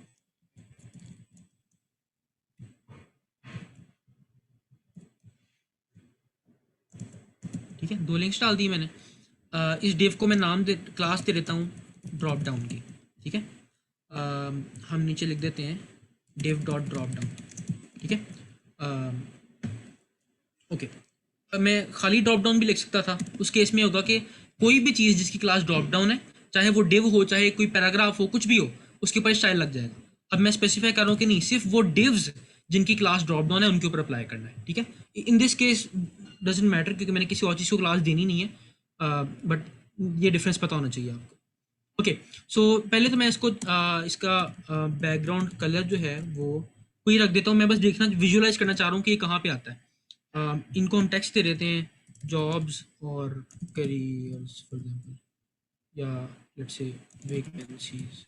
ठीक है, 2 लिंक्स डाल दी मैंने। इस डिव को मैं नाम क्लास दे देता हूँ ड्रॉप डाउन की, ठीक है। हम नीचे लिख देते हैं div डॉट ड्रॉप डाउन, ठीक है। ओके, अब मैं खाली ड्रॉप डाउन भी लिख सकता था, उस केस में होगा कि कोई भी चीज़ जिसकी क्लास ड्रॉप डाउन है, चाहे वो डिव हो, चाहे कोई पैराग्राफ हो, कुछ भी हो, उसके ऊपर स्टाइल लग जाएगा। अब मैं स्पेसिफाई कर रहा हूँ कि नहीं, सिर्फ वो डिव्स जिनकी क्लास ड्रॉप डाउन है उनके ऊपर अप्लाई करना है, ठीक है। इन दिस केस डजेंट मैटर क्योंकि मैंने किसी और चीज़ को क्लास देनी नहीं है, बट ये डिफरेंस पता होना चाहिए आपको। ओके, सो पहले तो मैं इसको इसका बैकग्राउंड कलर जो है वो कोई रख देता हूँ। मैं बस देखना विजुअलाइज करना चाह रहा हूँ कि ये कहाँ पे आता है। इनको हम टेक्स्ट दे देते हैं, जॉब्स और करियर्स फॉर एग्जांपल, या let's say vacancies,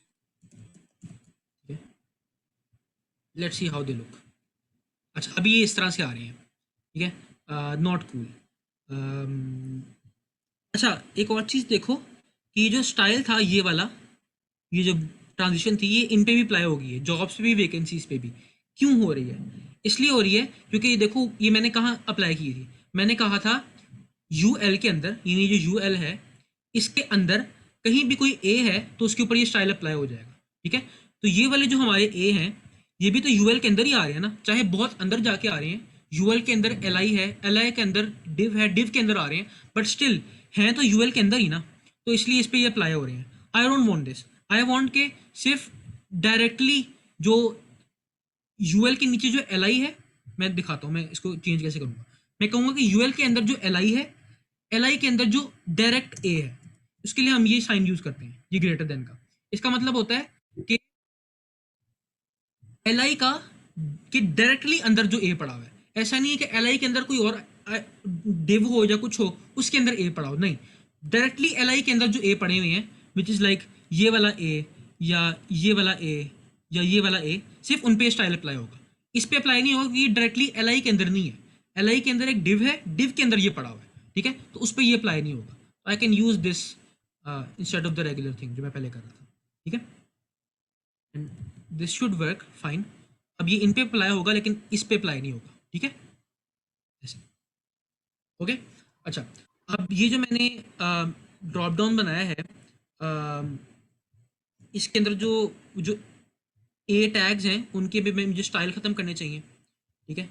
let's see how they look. अच्छा, अभी ये इस तरह से आ रहे हैं, ठीक है, नॉट कूल। अच्छा, एक और चीज़ देखो कि ये जो स्टाइल था ये वाला, ये जो ट्रांजिशन थी, ये इन पे भी अप्लाई होगी है, जॉब्स पे भी वैकेंसीज पे भी। क्यों हो रही है? इसलिए हो रही है क्योंकि ये देखो, ये मैंने कहाँ अप्लाई की थी, मैंने कहा था यूएल के अंदर, यानी जो यूएल है इसके अंदर कहीं भी कोई ए है तो उसके ऊपर ये स्टाइल अप्लाई हो जाएगा, ठीक है। तो ये वाले जो हमारे ए हैं ये भी तो यूएल के अंदर ही आ रहे हैं ना, चाहे बहुत अंदर जाके आ रहे हैं। यूएल के अंदर एल है, एल के अंदर डिव है, डिव के अंदर आ रहे हैं, बट स्टिल हैं तो यूएल के अंदर ही ना, तो इसलिए इस पर ये अप्लाई हो रहे हैं। I don't want this, I want के सिर्फ डायरेक्टली जो यूएल के नीचे जो एल है, मैं दिखाता हूँ मैं इसको चेंज कैसे करूँगा। मैं कहूँगा कि यूएल के अंदर जो एल है, एल के अंदर जो डायरेक्ट ए है, उसके लिए हम ये साइन यूज करते हैं, ये ग्रेटर देन का। इसका मतलब होता है कि एल का कि डायरेक्टली अंदर जो ए पड़ा हुआ है, ऐसा नहीं है कि एल के अंदर कोई और डिव हो या कुछ हो उसके अंदर ए पड़ा हो, नहीं, डायरेक्टली एल के अंदर जो ए पड़े हुए हैं, विच इज लाइक ये वाला ए या ये वाला ए या ये वाला ए, सिर्फ उन पे स्टाइल अप्लाई होगा। इस पे अप्लाई नहीं होगा क्योंकि ये डायरेक्टली एल के अंदर नहीं है, एल के अंदर एक डिव है, डिव के अंदर ये पड़ा हुआ है, ठीक है, तो उस पर ये अप्लाई नहीं होगा। I can use this instead of the regular thing जो मैं पहले कर रहा था, ठीक है, and this should work fine. अब ये इन पे अप्लाई होगा लेकिन इस पे अप्लाई नहीं होगा, ठीक है, ऐसे, ओके। अच्छा, अब ये जो मैंने ड्रॉप डाउन बनाया है, इसके अंदर जो जो ए टैग्स हैं उनके भी मुझे स्टाइल ख़त्म करने चाहिए, ठीक है।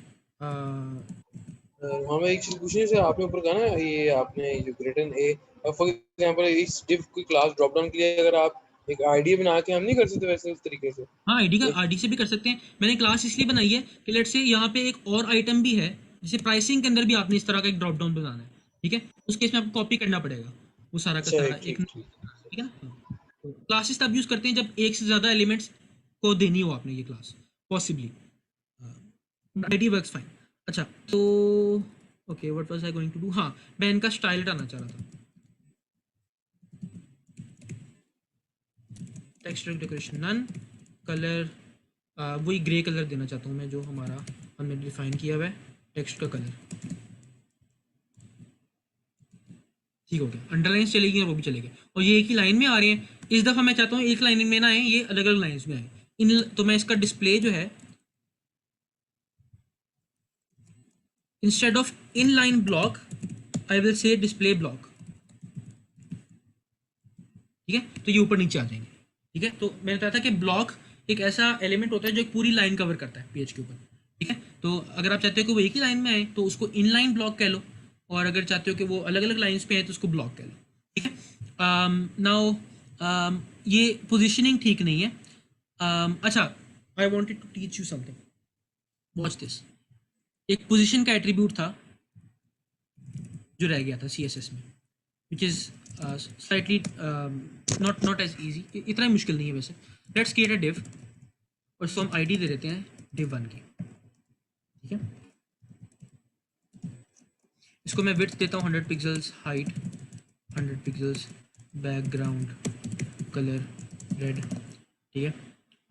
हमें एक चीज पूछनी है, आपने ऊपर कहा ना ये आपने जो ग्रेटर ए, फॉर एग्जांपल इस डिव की क्लास ड्रॉप डाउन के लिए अगर आप एक आईडी बना के हम नहीं कर सकते वैसे उस तरीके से? हाँ, आईडी से भी कर सकते हैं। मैंने क्लास इसलिए बनाई है कि लेट्स से यहाँ पे एक और आइटम भी है, जैसे प्राइसिंग के अंदर भी आपने इस तरह का एक ड्रॉप डाउन बनाना है, ठीक है, उस केस में आपको कॉपी करना पड़ेगा वो सारा का अच्छा, सारा एक, ठीक है ना। तो क्लासेस तब यूज करते हैं जब एक से ज़्यादा एलिमेंट्स को देनी हो आपने ये class, possibly ID works fine. अच्छा, तो okay, what was I going to do, हाँ, मैं इनका स्टाइल हटाना चाह रहा था। टेक्स्ट डेकोरेशन नन, कलर वही ग्रे कलर देना चाहता हूँ मैं जो हमारा हमने डिफाइन किया हुआ है, टेक्स्ट का कलर, ठीक हो गया। अंडरलाइन चलेगी और वो भी चलेगी, और ये एक ही लाइन में आ रहे हैं। इस दफ़ा मैं चाहता हूँ एक लाइन में ना आए, ये अलग अलग लाइन्स में आए। इन तो मैं इसका डिस्प्ले जो है, instead of in line block I will say display block, ठीक है, तो ये ऊपर नीचे आ जाएंगे, ठीक है। तो मैंने बताया था कि ब्लॉक एक ऐसा एलिमेंट होता है जो एक पूरी लाइन कवर करता है पेज के ऊपर, ठीक है। तो अगर आप चाहते हो कि वो एक ही लाइन में आए तो उसको इन लाइन ब्लॉक कह लो, और अगर चाहते हो कि वो अलग अलग लाइन्स पे आए तो उसको ब्लॉक कह लो, ठीक है। नाउ ये पोजिशनिंग ठीक नहीं है। अच्छा, I wanted to teach you something, watch this. एक पोजिशन का एट्रीब्यूट था जो रह गया था CSS में, which is slightly not as easy, इतना ही मुश्किल नहीं है वैसे। लेट्स क्रिएट अ डिव और इसको हम आईडी दे देते हैं div1 की, ठीक है। इसको मैं विड्थ देता हूँ 100 pixels, height 100 pixels, background colour red, ठीक है,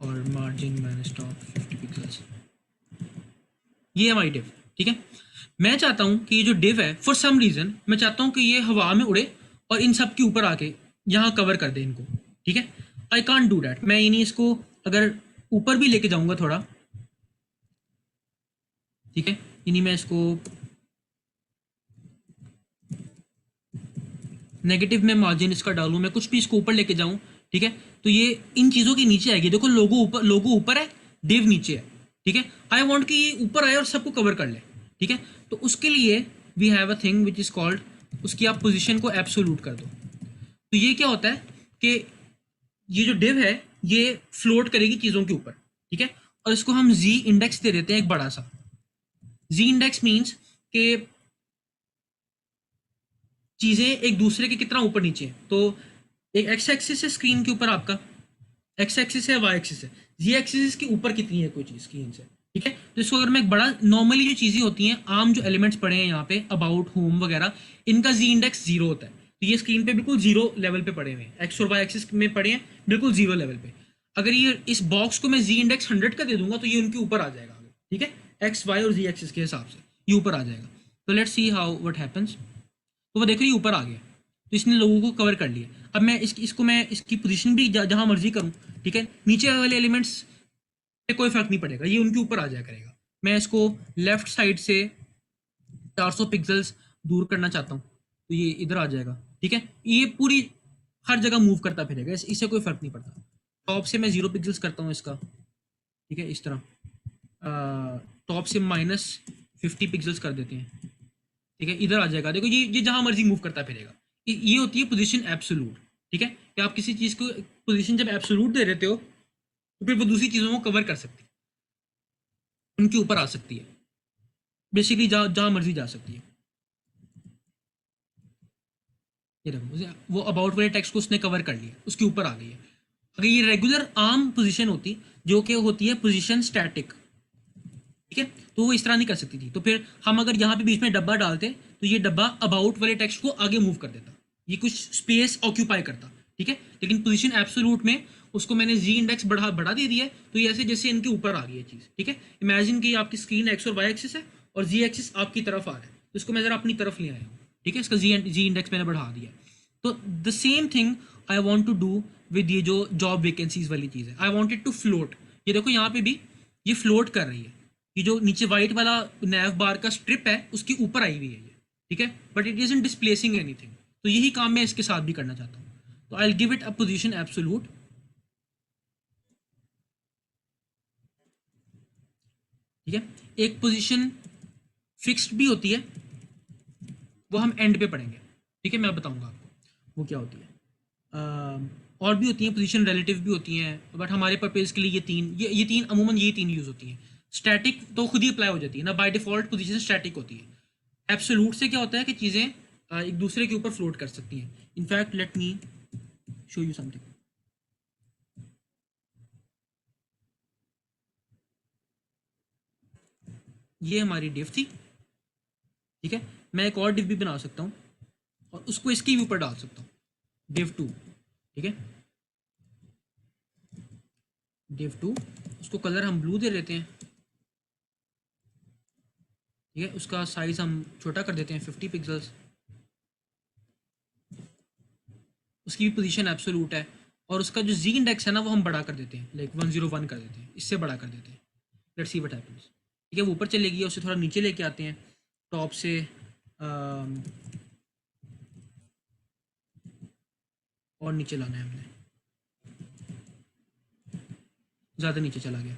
और मार्जिन माइनस टॉप 50 पिक्सल्स। ये है हमारी डिव, ठीक है। मैं चाहता हूँ कि ये जो डिव है, फॉर सम रीज़न मैं चाहता हूँ कि ये हवा में उड़े और इन सब के ऊपर आके यहाँ कवर कर दे इनको, ठीक है। आई कांट डू डैट, मैं यानी इसको अगर ऊपर भी लेके जाऊँगा थोड़ा, ठीक है, यानी मैं इसको नेगेटिव में मार्जिन इसका डालूँ, मैं कुछ भी इसको ऊपर लेके जाऊँ, ठीक है, तो ये इन चीज़ों के नीचे आएगी। देखो लोगो ऊपर है, डिव नीचे है, ठीक है। आई वांट कि ये ऊपर आए और सबको कवर कर ले, ठीक है। तो उसके लिए we have a thing which is called, उसकी आप पोजीशन को एब्सोल्यूट कर दो। तो ये क्या होता है कि ये जो डिव है ये फ्लोट करेगी चीज़ों के ऊपर, ठीक है, और इसको हम जी इंडेक्स दे देते हैं एक बड़ा सा। जी इंडेक्स मीन्स के चीजें एक दूसरे के कितना ऊपर नीचे है। तो एक एक्स एक्सिस है स्क्रीन के ऊपर आपका, एक्स एक्सिस है, वाई एक्सिस है, जी एक्सिस के ऊपर कितनी है कोई चीज स्क्रीन से, ठीक है। तो इसको अगर मैं एक बड़ा, नॉर्मली जो चीजें होती हैं आम जो एलिमेंट्स पड़े हैं यहाँ पे, अबाउट, होम वगैरह, इनका जी इंडेक्स 0 होता है। तो ये स्क्रीन पे बिल्कुल 0 लेवल पे पड़े हुए हैं, एक्स और वाई एक्सिस में पड़े हैं बिल्कुल 0 लेवल पे। अगर ये इस बॉक्स को मैं जी इंडेक्स 100 का दे दूंगा तो ये उनके ऊपर आ जाएगा, ठीक है, एक्स वाई और जी एक्सिस के हिसाब से ये ऊपर आ जाएगा। तो let's see how what happens. तो वो देख रही ऊपर आ गया, तो इसने लोगों को कवर कर लिया। अब मैं इसको मैं इसकी पोजीशन भी जहां मर्जी करूं, ठीक है, नीचे वाले एलिमेंट्स पे कोई फर्क नहीं पड़ेगा, ये उनके ऊपर आ जाया करेगा। मैं इसको लेफ्ट साइड से 400 पिक्सल्स दूर करना चाहता हूँ तो ये इधर आ जाएगा, ठीक है। ये पूरी हर जगह मूव करता फिरेगा, इससे कोई फर्क नहीं पड़ता। टॉप से मैं 0 पिक्सल्स करता हूँ इसका, ठीक है, इस तरह टॉप से -50 पिक्सल्स कर देते हैं, ठीक है, इधर आ जाएगा। देखो ये जहां मर्जी मूव करता फिरेगा। ये होती है पोजीशन एब्सोल्यूट, ठीक है, कि आप किसी चीज को पोजीशन जब एब्सोल्यूट दे देते हो तो फिर वो दूसरी चीजों को कवर कर सकती है, उनके ऊपर आ सकती है, बेसिकली जहां मर्जी जा सकती है। ये देखो वो अबाउट वाले टेक्स्ट को उसने कवर कर लिया, उसके ऊपर आ गई है। अगर ये रेगुलर आम पोजीशन होती जो कि होती है पोजीशन स्टैटिक, ठीक है, तो वो इस तरह नहीं कर सकती थी। तो फिर हम अगर यहाँ पे बीच में डब्बा डालते तो ये डब्बा अबाउट वाले टेक्स्ट को आगे मूव कर देता, ये कुछ स्पेस ऑक्यूपाई करता, ठीक है। लेकिन पोजीशन एब्सोल्यूट में उसको मैंने जी इंडेक्स बढ़ा दे दिया है, तो ये ऐसे जैसे इनके ऊपर आ गई है चीज़, ठीक है। इमेजिन कि आपकी स्क्रीन एक्स और वाई एक्सिस है और जी एक्सिस आपकी तरफ आ रहा है, तो इसको मैं जरा अपनी तरफ ले आया हूँ, ठीक है, इसका जी इंडेक्स मैंने बढ़ा दिया है। तो the same thing I want to do with ये जो जॉब वैकेंसीज वाली चीज़ है, I want it to float. ये देखो यहाँ पे भी ये फ्लोट कर रही है, ये जो नीचे वाइट वाला नैव बार का स्ट्रिप है उसके ऊपर आई हुई है ये, ठीक है, but it isn't displacing anything. तो यही काम मैं इसके साथ भी करना चाहता हूँ। तो I will give it a position absolute, ठीक है। एक पोजीशन फिक्स्ड भी होती है, वो हम एंड पे पढ़ेंगे, ठीक है, मैं बताऊंगा आपको वो क्या होती है। और भी होती हैं पोजीशन, रिलेटिव भी होती हैं, बट हमारे पर्पज के लिए ये तीन अमूमन ये तीन यूज होती हैं। स्टैटिक तो खुद ही अप्लाई हो जाती है ना, बाय डिफॉल्ट पोजीशन स्टैटिक होती है। एब्सोल्यूट से क्या होता है कि चीज़ें एक दूसरे के ऊपर फ्लोट कर सकती हैं। In fact let me show you something. ये हमारी डिव थी, ठीक है, मैं एक और डिव भी बना सकता हूँ और उसको इसके भी ऊपर डाल सकता हूँ, div 2, ठीक है, div 2, उसको कलर हम ब्लू दे देते हैं, ठीक है, उसका साइज हम छोटा कर देते हैं 50 पिक्सल्स, उसकी भी पोजीशन एब्सोल्यूट है, और उसका जो जी इंडेक्स है ना वो हम बड़ा कर देते हैं, लाइक 101 कर देते हैं, इससे बड़ा कर देते हैं। लेट्स सी व्हाट हैपेंस, ठीक है, वो ऊपर चलेगी, उससे थोड़ा नीचे लेके आते हैं, टॉप से और नीचे लाना है हमने, ज़्यादा नीचे चला गया,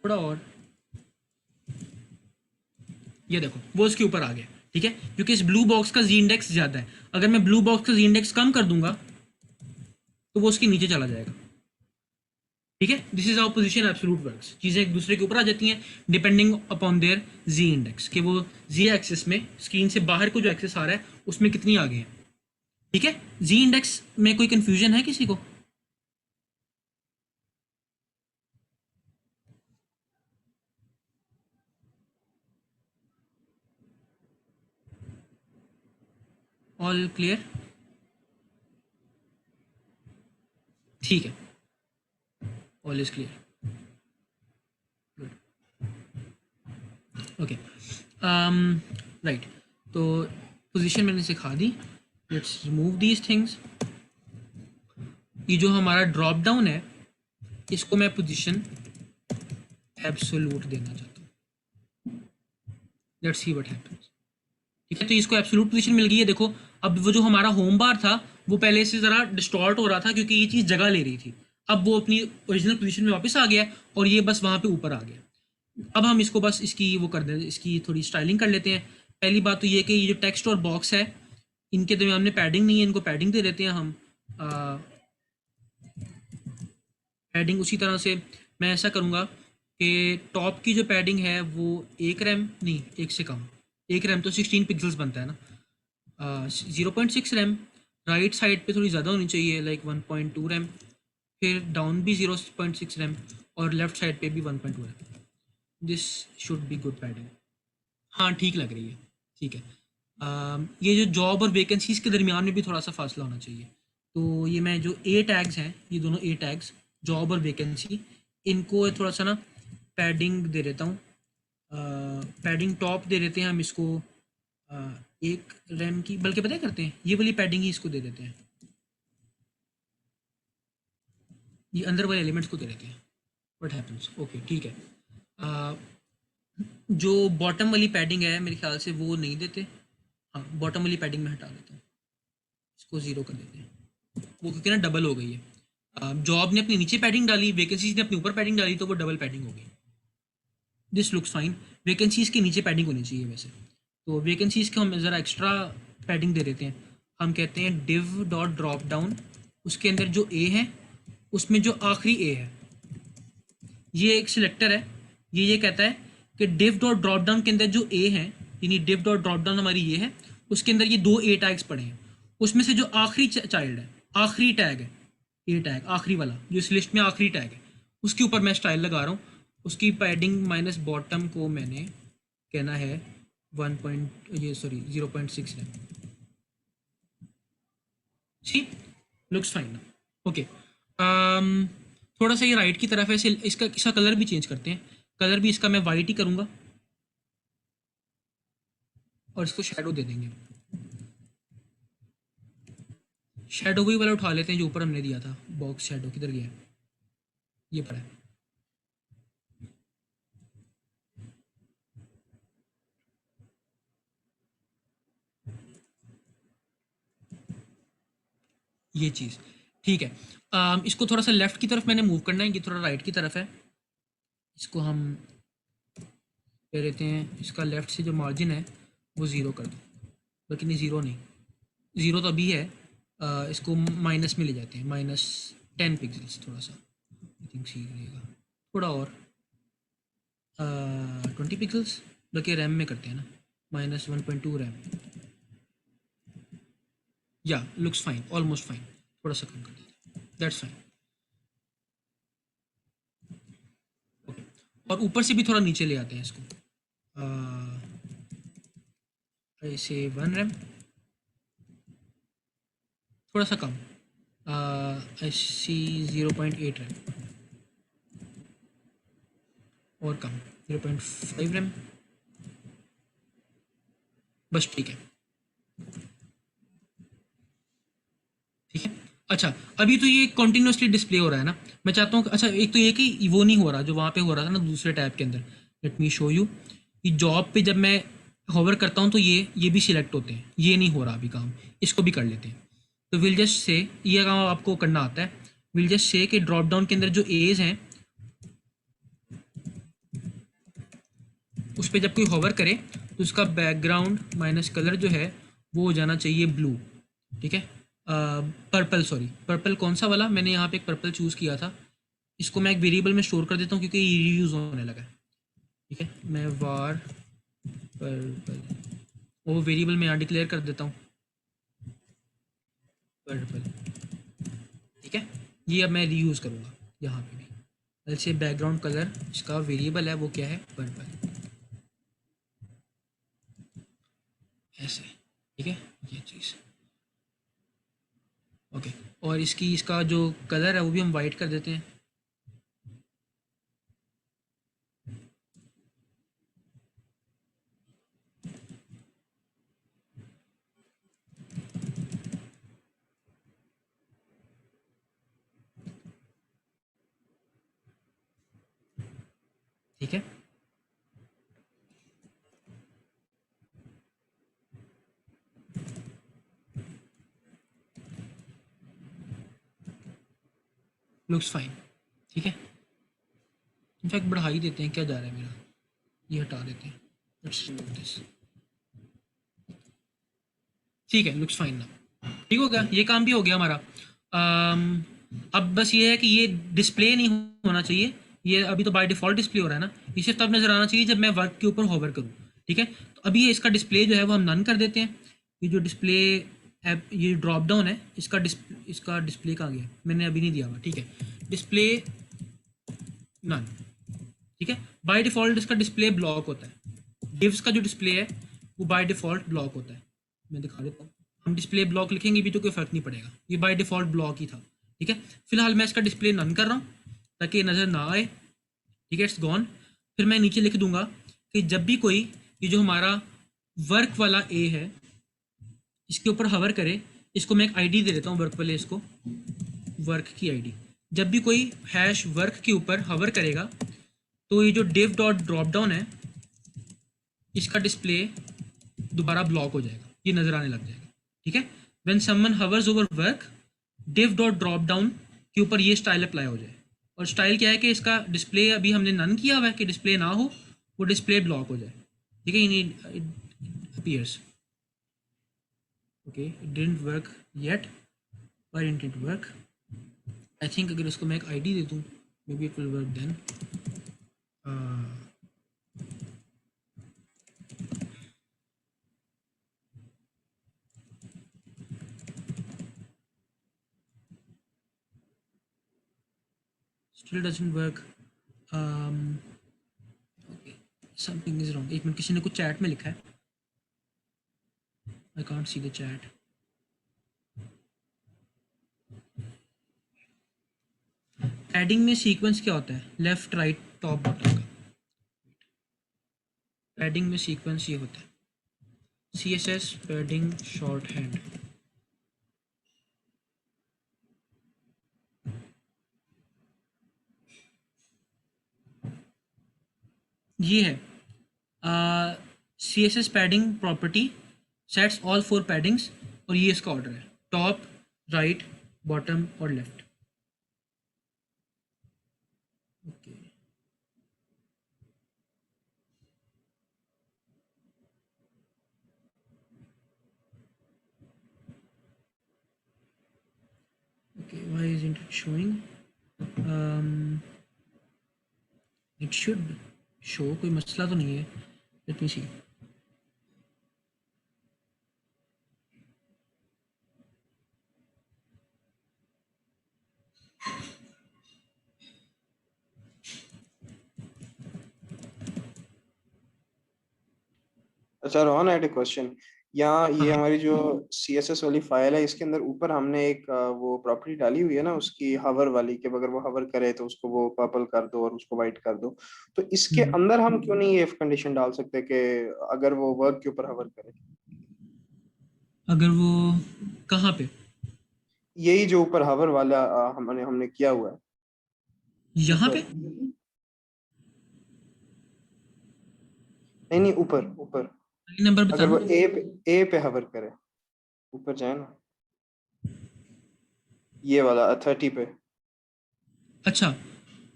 थोड़ा और, ये देखो वो उसके ऊपर आ गया, ठीक है, क्योंकि इस ब्लू बॉक्स का जी इंडेक्स ज़्यादा है। अगर मैं ब्लू बॉक्स का जी इंडेक्स कम कर दूंगा तो वो उसके नीचे चला जाएगा, ठीक है। This is our position absolute works, चीज़ें एक दूसरे के ऊपर आ जाती हैं depending upon their z index, कि वो जी एक्सिस में स्क्रीन से बाहर को जो एक्सेस आ रहा है उसमें कितनी आ गई है, ठीक है। जी इंडेक्स में कोई कंफ्यूजन है किसी को? All clear? ठीक है, all is clear, okay, right. तो पोजीशन मैंने सिखा दी, लेट्स रिमूव दीज थिंग्स। ये जो हमारा ड्रॉप डाउन है इसको मैं पोजीशन एब्सोल्यूट देना चाहता हूँ, लेट्स सी व्हाट हैपेंस, ठीक है। तो इसको एब्सोल्यूट पोजीशन मिल गई है। देखो अब वो जो हमारा होम बार था वो पहले से ज़रा डिस्टॉर्ट हो रहा था क्योंकि ये चीज़ जगह ले रही थी, अब वो अपनी ओरिजिनल पोजीशन में वापस आ गया और ये बस वहाँ पे ऊपर आ गया। अब हम इसको बस इसकी वो कर दें, इसकी थोड़ी स्टाइलिंग कर लेते हैं। पहली बात तो ये कि ये जो टेक्स्ट और बॉक्स है इनके दरमियान में पैडिंग नहीं है, इनको पैडिंग दे देते हैं हम पैडिंग उसी तरह से मैं ऐसा करूँगा कि टॉप की जो पैडिंग है वो 1 रैम नहीं, 1 से कम, 1 रैम तो 16 पिक्सल्स बनता है ना, 0.6 रैम, राइट साइड पे थोड़ी ज़्यादा होनी चाहिए लाइक 1.2 रैम, फिर डाउन भी 0.6 रैम और लेफ्ट साइड पे भी 1.2 RAM. This should be good padding. हाँ ठीक लग रही है, ठीक है। ये जो जॉब और वैकेंसीज के दरमियान में भी थोड़ा सा फासला होना चाहिए। तो ये मैं जो ए टैग्स हैं, ये दोनों ए टैग्स जॉब और वैकेंसी, इनको थोड़ा सा ना पैडिंग दे देता हूँ। पैडिंग टॉप दे देते हैं हम इसको 1 रैम की, बल्कि पता है करते हैं ये वाली पैडिंग ही इसको दे देते हैं, ये अंदर वाले एलिमेंट्स को दे देते हैं। व्हाट हैपेंस, ओके ठीक है। अ, जो बॉटम वाली पैडिंग है मेरे ख्याल से वो नहीं देते, हाँ बॉटम वाली पैडिंग में हटा देता हूँ, इसको 0 कर देते हैं, वो क्योंकि ना डबल हो गई है। जॉब ने अपनी नीचे पैडिंग डाली, वैकेंसीज ने अपने ऊपर पैडिंग डाली, तो वो डबल पैडिंग हो गई। This looks fine. वैकेंसीज के नीचे पैडिंग होनी चाहिए वैसे, तो वैकेंसीज को हम ज़रा एक्स्ट्रा पैडिंग दे देते हैं। हम कहते हैं div डॉट ड्रॉप डाउन, उसके अंदर जो ए है उसमें जो आखिरी ए है, ये एक सिलेक्टर है, ये कहता है कि div डॉट ड्रॉप डाउन के अंदर जो ए है, यानी div डॉट ड्रॉप डाउन हमारी ये है, उसके अंदर ये 2 ए टैग्स पड़े हैं, उसमें से जो आखिरी चाइल्ड है, आखिरी टैग है ए टैग, आखिरी वाला जो इस लिस्ट में आखिरी टैग है, उसके ऊपर मैं स्टाइल लगा रहा हूँ। उसकी पैडिंग माइनस बॉटम को मैंने कहना है 0.6 है। सी लुक्स फाइन ना, ओके। थोड़ा सा ये राइट की तरफ है, इसका कलर भी चेंज करते हैं। कलर भी इसका मैं वाइट ही करूँगा और इसको शेडो दे देंगे। शेडो वही वाला उठा लेते हैं जो ऊपर हमने दिया था, बॉक्स शेडो किधर गया है, ये पड़ा है। ये चीज़ ठीक है। इसको थोड़ा सा लेफ्ट की तरफ मैंने मूव करना है, ये थोड़ा राइट की तरफ है, इसको हम कह देते हैं, इसका लेफ्ट से जो मार्जिन है वो 0 कर दो, बल्कि नहीं 0 नहीं, 0 तो अभी है, इसको माइनस में ले जाते हैं, -10 पिक्सल्स, थोड़ा सा आई थिंक सही रहेगा, थोड़ा और 20 पिक्सल्स, बल्कि रैम में करते हैं ना, -1.2 रैम, या लुक्स फाइन, ऑलमोस्ट फाइन, थोड़ा सा कम कर देते हैं, दैट्स फाइन। ओके, और ऊपर से भी थोड़ा नीचे ले आते हैं इसको, ऐसे 1 रैम, थोड़ा सा कम, ऐसी 0.8 रैम, और कम 0.5 रैम, बस ठीक है, ठीक है। अच्छा, अभी तो ये कॉन्टिन्यूसली डिस्प्ले हो रहा है ना, मैं चाहता हूँ, अच्छा एक तो ये कि वो नहीं हो रहा जो वहाँ पे हो रहा था ना दूसरे टैब के अंदर, लेट मी शो यू, कि जॉब पे जब मैं होवर करता हूँ तो ये भी सिलेक्ट होते हैं, ये नहीं हो रहा अभी काम, इसको भी कर लेते हैं। तो विल जस्ट से, ये काम आपको करना आता है, विल जस्ट से कि ड्रॉप डाउन के अंदर जो एज हैं उस पर जब कोई होवर करे तो उसका बैकग्राउंड माइनस कलर जो है वो हो जाना चाहिए ब्लू, ठीक है, पर्पल, सॉरी पर्पल, कौन सा वाला, मैंने यहाँ पे एक पर्पल चूज़ किया था, इसको मैं एक वेरिएबल में स्टोर कर देता हूँ क्योंकि ये रीयूज़ होने लगा है, ठीक है। मैं वार पर्पल, वो वेरिएबल में यहाँ डिक्लेयर कर देता हूँ पर्पल, ठीक है। ये अब मैं रीयूज़ करूँगा यहाँ पे भी, ऐसे बैकग्राउंड कलर इसका वेरिएबल है वो क्या है, पर्पल, ऐसे, ठीक है, ये चीज़ ओके। और इसका जो कलर है वो भी हम वाइट कर देते हैं, ठीक है। लुक्स फाइन, ठीक है। इनफैक्ट बढ़ा ही देते हैं, क्या जा रहा है मेरा, ये हटा देते हैं, लेट्स रिमूव दिस, ठीक है, लुक्स फाइन ना, ठीक हो गया, ये काम भी हो गया हमारा। अब बस ये है कि ये डिस्प्ले नहीं होना चाहिए, ये अभी तो बाय डिफ़ॉल्ट डिस्प्ले हो रहा है ना, ये सिर्फ तब नज़र आना चाहिए जब मैं वर्क के ऊपर होवर करूँ, ठीक है? तो अभी ये इसका डिस्प्ले जो है वो हम नन कर देते हैं। ये जो डिस्प्ले ऐप, ये ड्रॉप डाउन है, इसका डिस्प्ले कहाँ गया? मैंने अभी नहीं दिया हुआ, ठीक है? डिस्प्ले नन, ठीक है? बाय डिफ़ॉल्ट इसका डिस्प्ले ब्लॉक होता है। डिव्स का जो डिस्प्ले है वो बाय डिफ़ॉल्ट ब्लॉक होता है। मैं दिखा देता हूँ। हम डिस्प्ले ब्लॉक लिखेंगे भी तो कोई फ़र्क नहीं पड़ेगा, ये बाय डिफ़ॉल्ट ब्लॉक ही था, ठीक है? फिलहाल मैं इसका डिस्प्ले नन कर रहा हूँ ताकि ये नज़र ना आए, ठीक है? It's gone. फिर मैं नीचे लिख दूंगा कि जब भी कोई ये जो हमारा वर्क वाला ए है इसके ऊपर हवर करे, इसको मैं एक आईडी दे देता हूँ वर्क वाले, इसको वर्क की आईडी। जब भी कोई हैश वर्क के ऊपर हवर करेगा तो ये जो div डॉट ड्रॉप डाउन है इसका डिस्प्ले दोबारा ब्लॉक हो जाएगा, ये नजर आने लग जाएगा, ठीक है? When someone hours over work, div dot drop down के ऊपर ये स्टाइल अप्लाई हो जाए। और स्टाइल क्या है कि इसका डिस्प्ले अभी हमने नन किया हुआ है कि डिस्प्ले ना हो, वो डिस्प्ले ब्लॉक हो जाए, ठीक है? It appears, okay, it didn't work yet, why didn't it work? I think अगर इसको मैं एक आईडी दे दूँ maybe it will work then. still doesn't work. Okay, something is wrong. एक मिनट, किसी ने कुछ चैट में लिखा है, I can't see the chat. Padding में सीक्वेंस क्या होता है? लेफ्ट राइट टॉप बॉटम का। पैडिंग में सीक्वेंस ये होता है, CSS पैडिंग शॉर्ट हैंड। ये है CSS padding property sets all 4 paddings, और ये इसका ऑर्डर है, टॉप, राइट, बॉटम और left. Okay, okay, why isn't it showing? It should show, कोई मसला तो नहीं है। लेट मी सी। अच्छा Rohan, I had a question. यहाँ हाँ ये हाँ। हमारी जो CSS वाली फाइल है, इसके अंदर ऊपर हमने एक वो प्रॉपर्टी डाली हुई है ना, उसकी हवर वाली, कि अगर वो हवर करे तो उसको वो पर्पल कर दो और उसको वाइट कर दो। तो इसके हम्म। अंदर हम क्यों नहीं ये कंडीशन डाल सकते कि अगर वो वर्क के ऊपर हवर करे? अगर वो कहाँ पे? यही जो ऊपर हवर वाला हमने हमने किया हुआ है यहाँ ऊपर। पे? नहीं नहीं, ऊपर ऊपर। नंबर अगर वो बताना। ए पे हवर करे, ऊपर जाए ना, ये वाला 30 पे। अच्छा,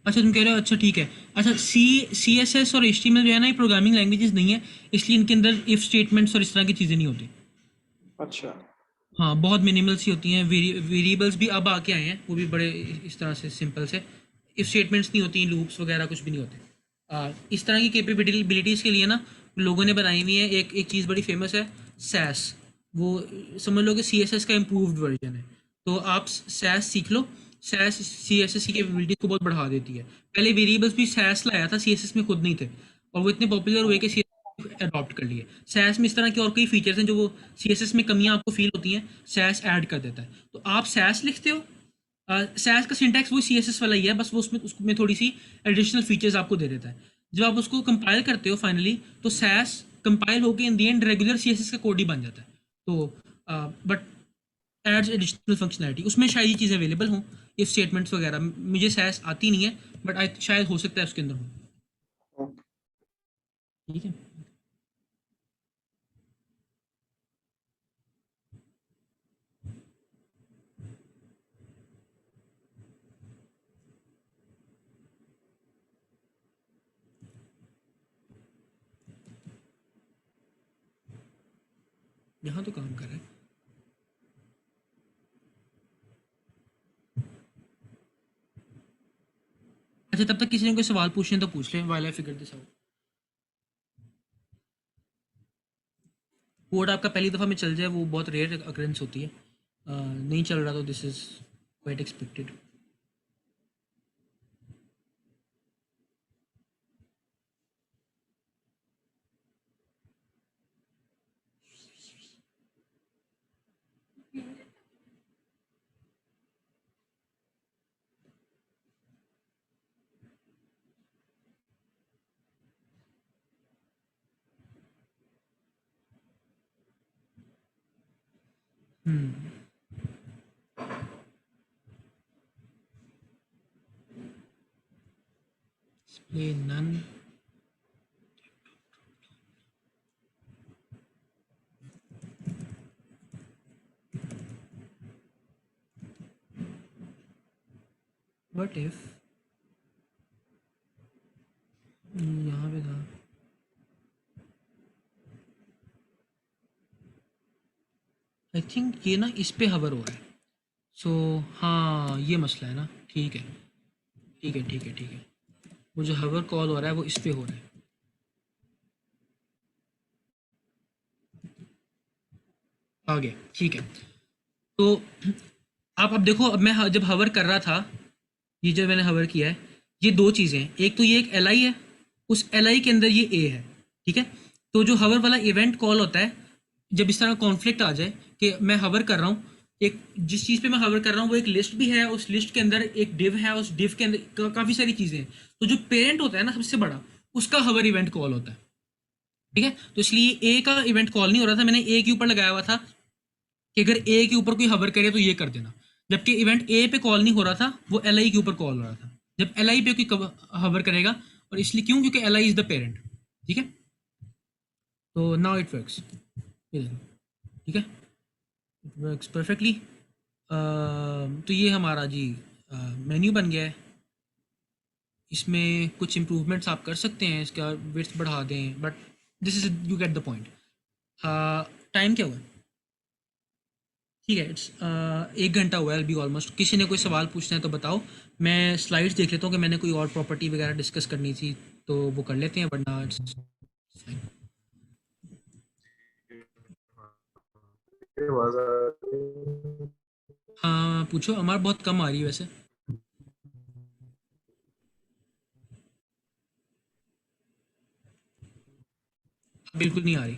अच्छा तुम कह रहे हो, अच्छा ठीक है। अच्छा, CSS और HTML जो है ना, ये प्रोग्रामिंग लैंग्वेजेस नहीं है, इसलिए इनके अंदर इफ स्टेटमेंट्स और इस तरह की चीज़ें नहीं होती। अच्छा। हाँ, बहुत मिनिमल सी होती हैं। वेरिएबल्स भी अब आके आए हैं, वो भी बड़े इस तरह से सिंपल से। इफ स्टेटमेंट्स नहीं होती, लूप्स वगैरह कुछ भी नहीं होते। इस तरह की कैपेबिलिटीज़ के लिए ना लोगों ने बनाई हुई है, एक एक चीज़ बड़ी फेमस है, सैस। वो समझ लो कि CSS का इम्प्रूव्ड वर्जन है। तो आप सैस सीख लो। सैस CSS की कैपेबिलिटी को बहुत बढ़ा देती है। पहले वेरिएबल्स भी सैस लाया था, CSS में खुद नहीं थे, और वो इतने पॉपुलर हुए कि अडॉप्ट कर लिए। सैस में इस तरह के और कई फीचर्स हैं जो वो CSS में कमियां आपको फील होती हैं, सैस ऐड कर देता है। तो आप सैस लिखते हो, सैस का सिंटैक्स वो CSS वाला ही है, बस वो उसमें थोड़ी सी एडिशनल फीचर्स आपको दे देता है। जब आप उसको कंपाइल करते हो फाइनली, तो सैस कंपाइल होकर इन दी एंड रेगुलर CSS का कोड ही बन जाता है। तो बट एड्स एडिशनल फंक्शनैलिटी, उसमें शायद ये चीज़ अवेलेबल हों, इफ स्टेटमेंट्स वगैरह। मुझे सैस आती नहीं है, बट शायद हो सकता है उसके अंदर हो। ठीक है, यहाँ तो काम कर रहा है। अच्छा, तब तक किसी ने कोई सवाल पूछने तो पूछ ले while I figure this out. Code आपका पहली दफ़ा में चल जाए वो बहुत रेयर अकरेंस होती है। नहीं चल रहा तो this is quite expected. display none। What if यहाँ पे था आई थिंक ये ना इस पे हवर हो रहा है। सो हाँ ये मसला है ना। ठीक है ठीक है ठीक है ठीक है। वो जो हवर कॉल हो रहा है वो इस पे हो रहा है। आ गया ठीक है। तो आप अब देखो, अब मैं जब हवर कर रहा था, ये जो मैंने हवर किया है, ये दो चीज़ें हैं। एक तो ये एक एल आई है, उस एल आई के अंदर ये ए है। ठीक है, तो जो हवर वाला इवेंट कॉल होता है, जब इस तरह कॉन्फ्लिक्ट आ जाए कि मैं हवर कर रहा हूँ, एक जिस चीज़ पे मैं हवर कर रहा हूँ वो एक लिस्ट भी है, उस लिस्ट के अंदर एक डिव है, उस डिव के अंदर काफ़ी सारी चीज़ें हैं। तो जो पेरेंट होता है ना सबसे बड़ा, उसका हवर इवेंट कॉल होता है। ठीक है, तो इसलिए ए का इवेंट कॉल नहीं हो रहा था, मैंने ए के ऊपर लगाया हुआ था कि अगर ए के ऊपर कोई हवर करे तो ये कर देना। जबकि इवेंट ए पे कॉल नहीं हो रहा था, वो एल आई के ऊपर कॉल हो रहा था। जब एल आई पे कोई हवर करेगा, और इसलिए क्यों, क्योंकि L I is the parent. ठीक है, तो नाउ इट वर्क्स। ठीक है, इट वर्क्स परफेक्टली। तो ये हमारा जी मेन्यू बन गया है। इसमें कुछ इम्प्रूवमेंट्स आप कर सकते हैं, इसका विड्थ बढ़ा दें, but this is you get the point. Time क्या हुआ है? ठीक है, इट्स 1 घंटा हुआ है अभी ऑलमोस्ट। किसी ने कोई सवाल पूछना है तो बताओ। मैं स्लाइड्स देख लेता हूँ कि मैंने कोई और प्रॉपर्टी वगैरह डिस्कस करनी थी तो वो कर लेते हैं, वरना इट्स फाइन। हाँ पूछो, हमारा बहुत कम आ रही है वैसे। बिल्कुल नहीं आ रही।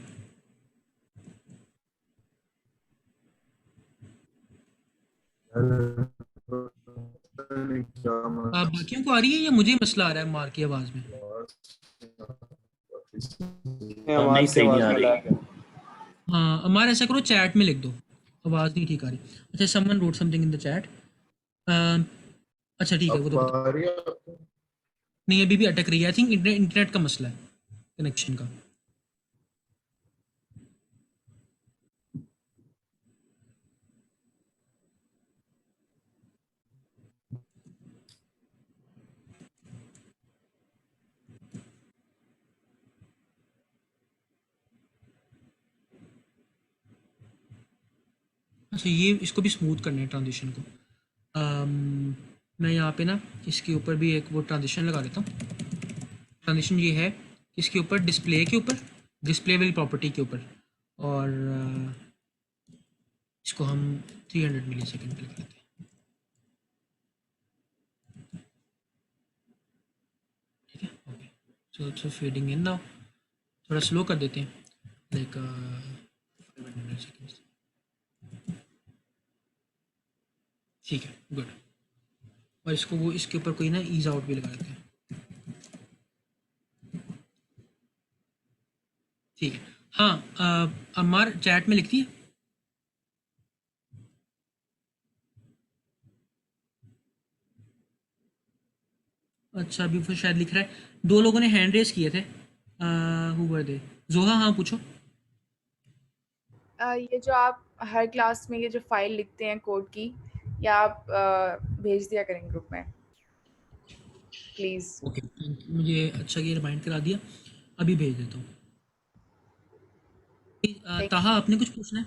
बाकियों को आ रही है या मुझे ही मसला आ रहा है मार की आवाज़ में? नहीं सही नहीं आ रही। हाँ हमारा ऐसा करो, चैट में लिख दो, आवाज़ नहीं ठीक आ रही। अच्छा, someone wrote something in the chat. अच्छा ठीक है, वो तो बता नहीं, अभी भी अटक रही है। आई थिंक इंटरनेट का मसला है, कनेक्शन का। अच्छा, ये इसको भी स्मूथ करना है ट्रांजिशन को। मैं यहाँ पे ना इसके ऊपर भी एक वो ट्रांजिशन लगा देता हूँ। ट्रांजिशन ये है इसके ऊपर, डिस्प्ले के ऊपर, डिस्प्ले वाली प्रॉपर्टी के ऊपर, और इसको हम 300 मिली सेकेंड पे लिख लेते हैं। ठीक है, okay. So it's fading in now. थोड़ा स्लो कर देते हैं, लाइक 500 सेकेंड्स। ठीक है, गुड। और इसको वो इसके ऊपर कोई ना ईज आउट भी लगा देते हैं। ठीक है, हाँ अमार चैट में लिखती है। अच्छा, अभी वो शायद लिख रहा है। दो लोगों ने हैंड रेस किए थे, हु वर दे? जोहा, हाँ पूछो। ये जो आप हर क्लास में ये जो फाइल लिखते हैं कोड की, या आप भेज दिया करें ग्रुप में प्लीज़। ओके, मुझे अच्छा ये रिमाइंड करा दिया, अभी भेज देता हूँ। ताहा, आपने कुछ पूछना है?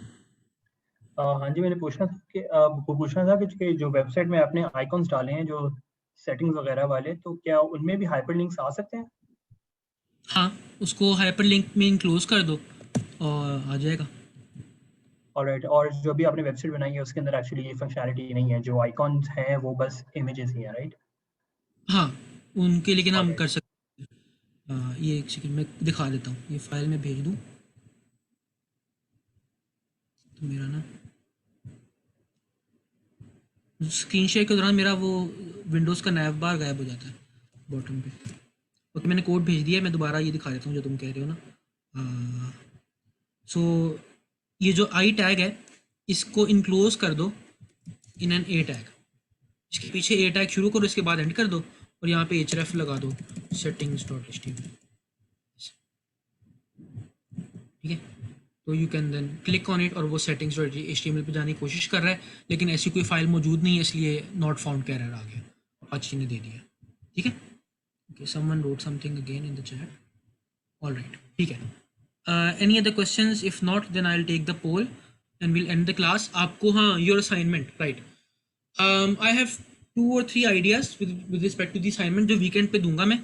हाँ जी, मैंने पूछना था कि जो वेबसाइट में आपने आइकॉन्स डाले हैं, जो सेटिंग्स वगैरह वाले, तो क्या उनमें भी हाइपरलिंक्स आ सकते हैं? हाँ, उसको हाइपरलिंक में इनक्लोज कर दो और आ जाएगा। ऑलराइट, और जो भी आपने वेबसाइट बनाई है उसके अंदर एक्चुअली ये फंक्शनैलिटी नहीं है, जो आइकॉन्स हैं वो बस इमेजेस ही हैं, राइट? हाँ, उनके लेकिन हम Alright. कर सकते ये एक सेकंड मैं दिखा देता हूँ, ये फाइल में भेज दूँ तो मेरा ना स्क्रीन शेयर के दौरान मेरा वो विंडोज़ का नैव बार गायब हो जाता है बॉटम पे। ओके, मैंने कोड भेज दिया है, मैं दोबारा ये दिखा देता हूँ जो तुम कह रहे हो ना। सो ये जो आई टैग है इसको इनक्लोज कर दो इन एन ए टैग, इसके पीछे ए टैग शुरू करो, इसके बाद एंड कर दो और यहाँ पे href लगा दो settings.html, ठीक है। तो you can then click on it और वो settings.html पे जाने की कोशिश कर रहा है, लेकिन ऐसी कोई फाइल मौजूद नहीं है, इसलिए नॉट फाउंड का एरर आ गया, अपाची ने दे दिया, ठीक है। Okay, someone wrote something again in the chat, alright, ठीक है। Any other questions? If not then I will take the poll and will end the class. आपको हाँ, your assignment, right, I have 2 or 3 ideas with respect to the assignment जो वीकेंड पे दूंगा मैं।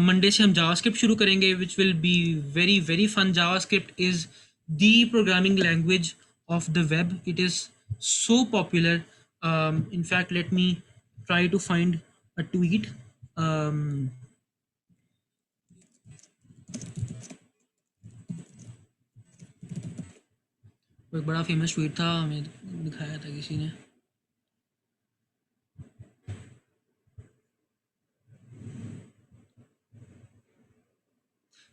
मंडे से हम जावास्क्रिप्ट शुरू करेंगे विच will be very very fun. JavaScript is the programming language of the web, it is so popular. in fact, let me try to find a tweet. एक बड़ा फेमस ट्वीट था, हमें दिखाया था किसी ने।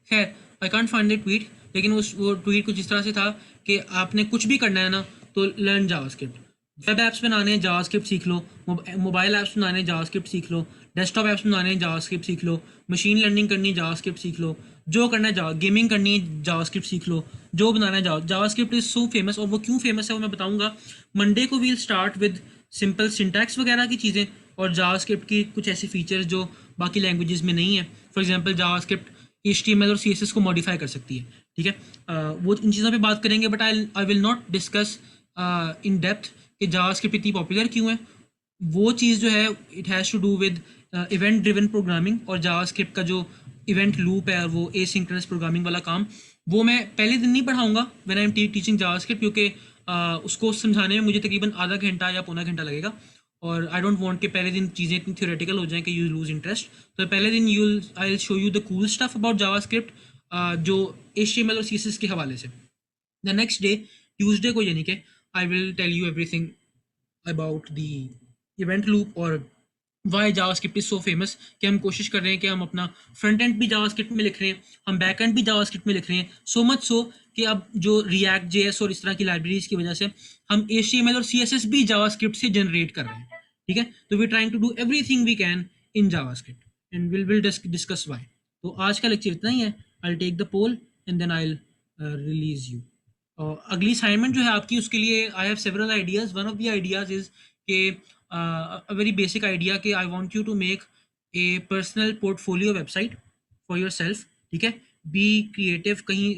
खैर, I can't find the tweet, लेकिन वो ट्वीट कुछ इस तरह से था कि आपने कुछ भी करना है ना तो लर्न जावास्क्रिप्ट। वेब एप्स बनाने हैं जावास्क्रिप्ट सीख लो, मोबाइल ऐप्स बनाने हैं जावास्क्रिप्ट सीख लो, डेस्कटॉप ऐप्स बनाने हैं जावास्क्रिप्ट सीख लो, मशीन लर्निंग करनी है जावास्क्रिप्ट सीख लो, जो करना है गेमिंग करनी है जावास्क्रिप्ट सीख लो, जो बनाना है जावास्क्रिप्ट इज सो फेमस। और वो क्यों फेमस है वो मैं बताऊंगा। मंडे को we'll start with simple syntax वगैरह की चीज़ें और जावास्क्रिप्ट की कुछ ऐसे फीचर्स जो बाकी लैंग्वेजेस में नहीं है। फॉर एग्जांपल जावास्क्रिप्ट HTML और CSS को मॉडिफाई कर सकती है, ठीक है। वो इन चीज़ों पे बात करेंगे, but I will not discuss in depth कि जावास्क्रिप्ट इतनी पॉपुलर क्यों है। वो चीज़ जो है it has to do with event driven programming, और जावास्क्रिप्ट का जो इवेंट लूप है और वो एसिंक्रोनस प्रोग्रामिंग वाला काम, वो मैं पहले दिन नहीं पढ़ाऊंगा when I am teaching JavaScript, क्योंकि उसको समझाने में मुझे तकरीबन आधा घंटा या पौना घंटा लगेगा, और आई डोंट वांट कि पहले दिन चीज़ें इतनी थियोरेटिकल हो जाएं कि यू लूज इंटरेस्ट। तो पहले दिन I will show you the cool stuff about JavaScript जो HTML और CSS के हवाले से। द नेक्स्ट डे ट्यूसडे को, यानी कि I will tell you everything about the event loop और why JavaScript is so famous, कि हम कोशिश कर रहे हैं कि हम अपना फ्रंट एंड भी जावास्क्रिप्ट में लिख रहे हैं, हम बैक एंड भी जावास्क्रिप्ट में लिख रहे हैं, सो मच सो कि अब जो रिएक्ट JS और इस तरह की लाइब्रेरीज की वजह से हम HTML और CSS भी जावास्क्रिप्ट से जनरेट कर रहे हैं, ठीक है। तो we trying to do everything we can in JavaScript and will discuss why. तो आज का लेक्चर इतना ही है। I take the poll and then I release you. अगली असाइनमेंट जो है आपकी, उसके लिए I have several ideas. One of the ideas is के a very basic idea कि I want you to make a personal portfolio website for yourself, ठीक है। Be creative कहीं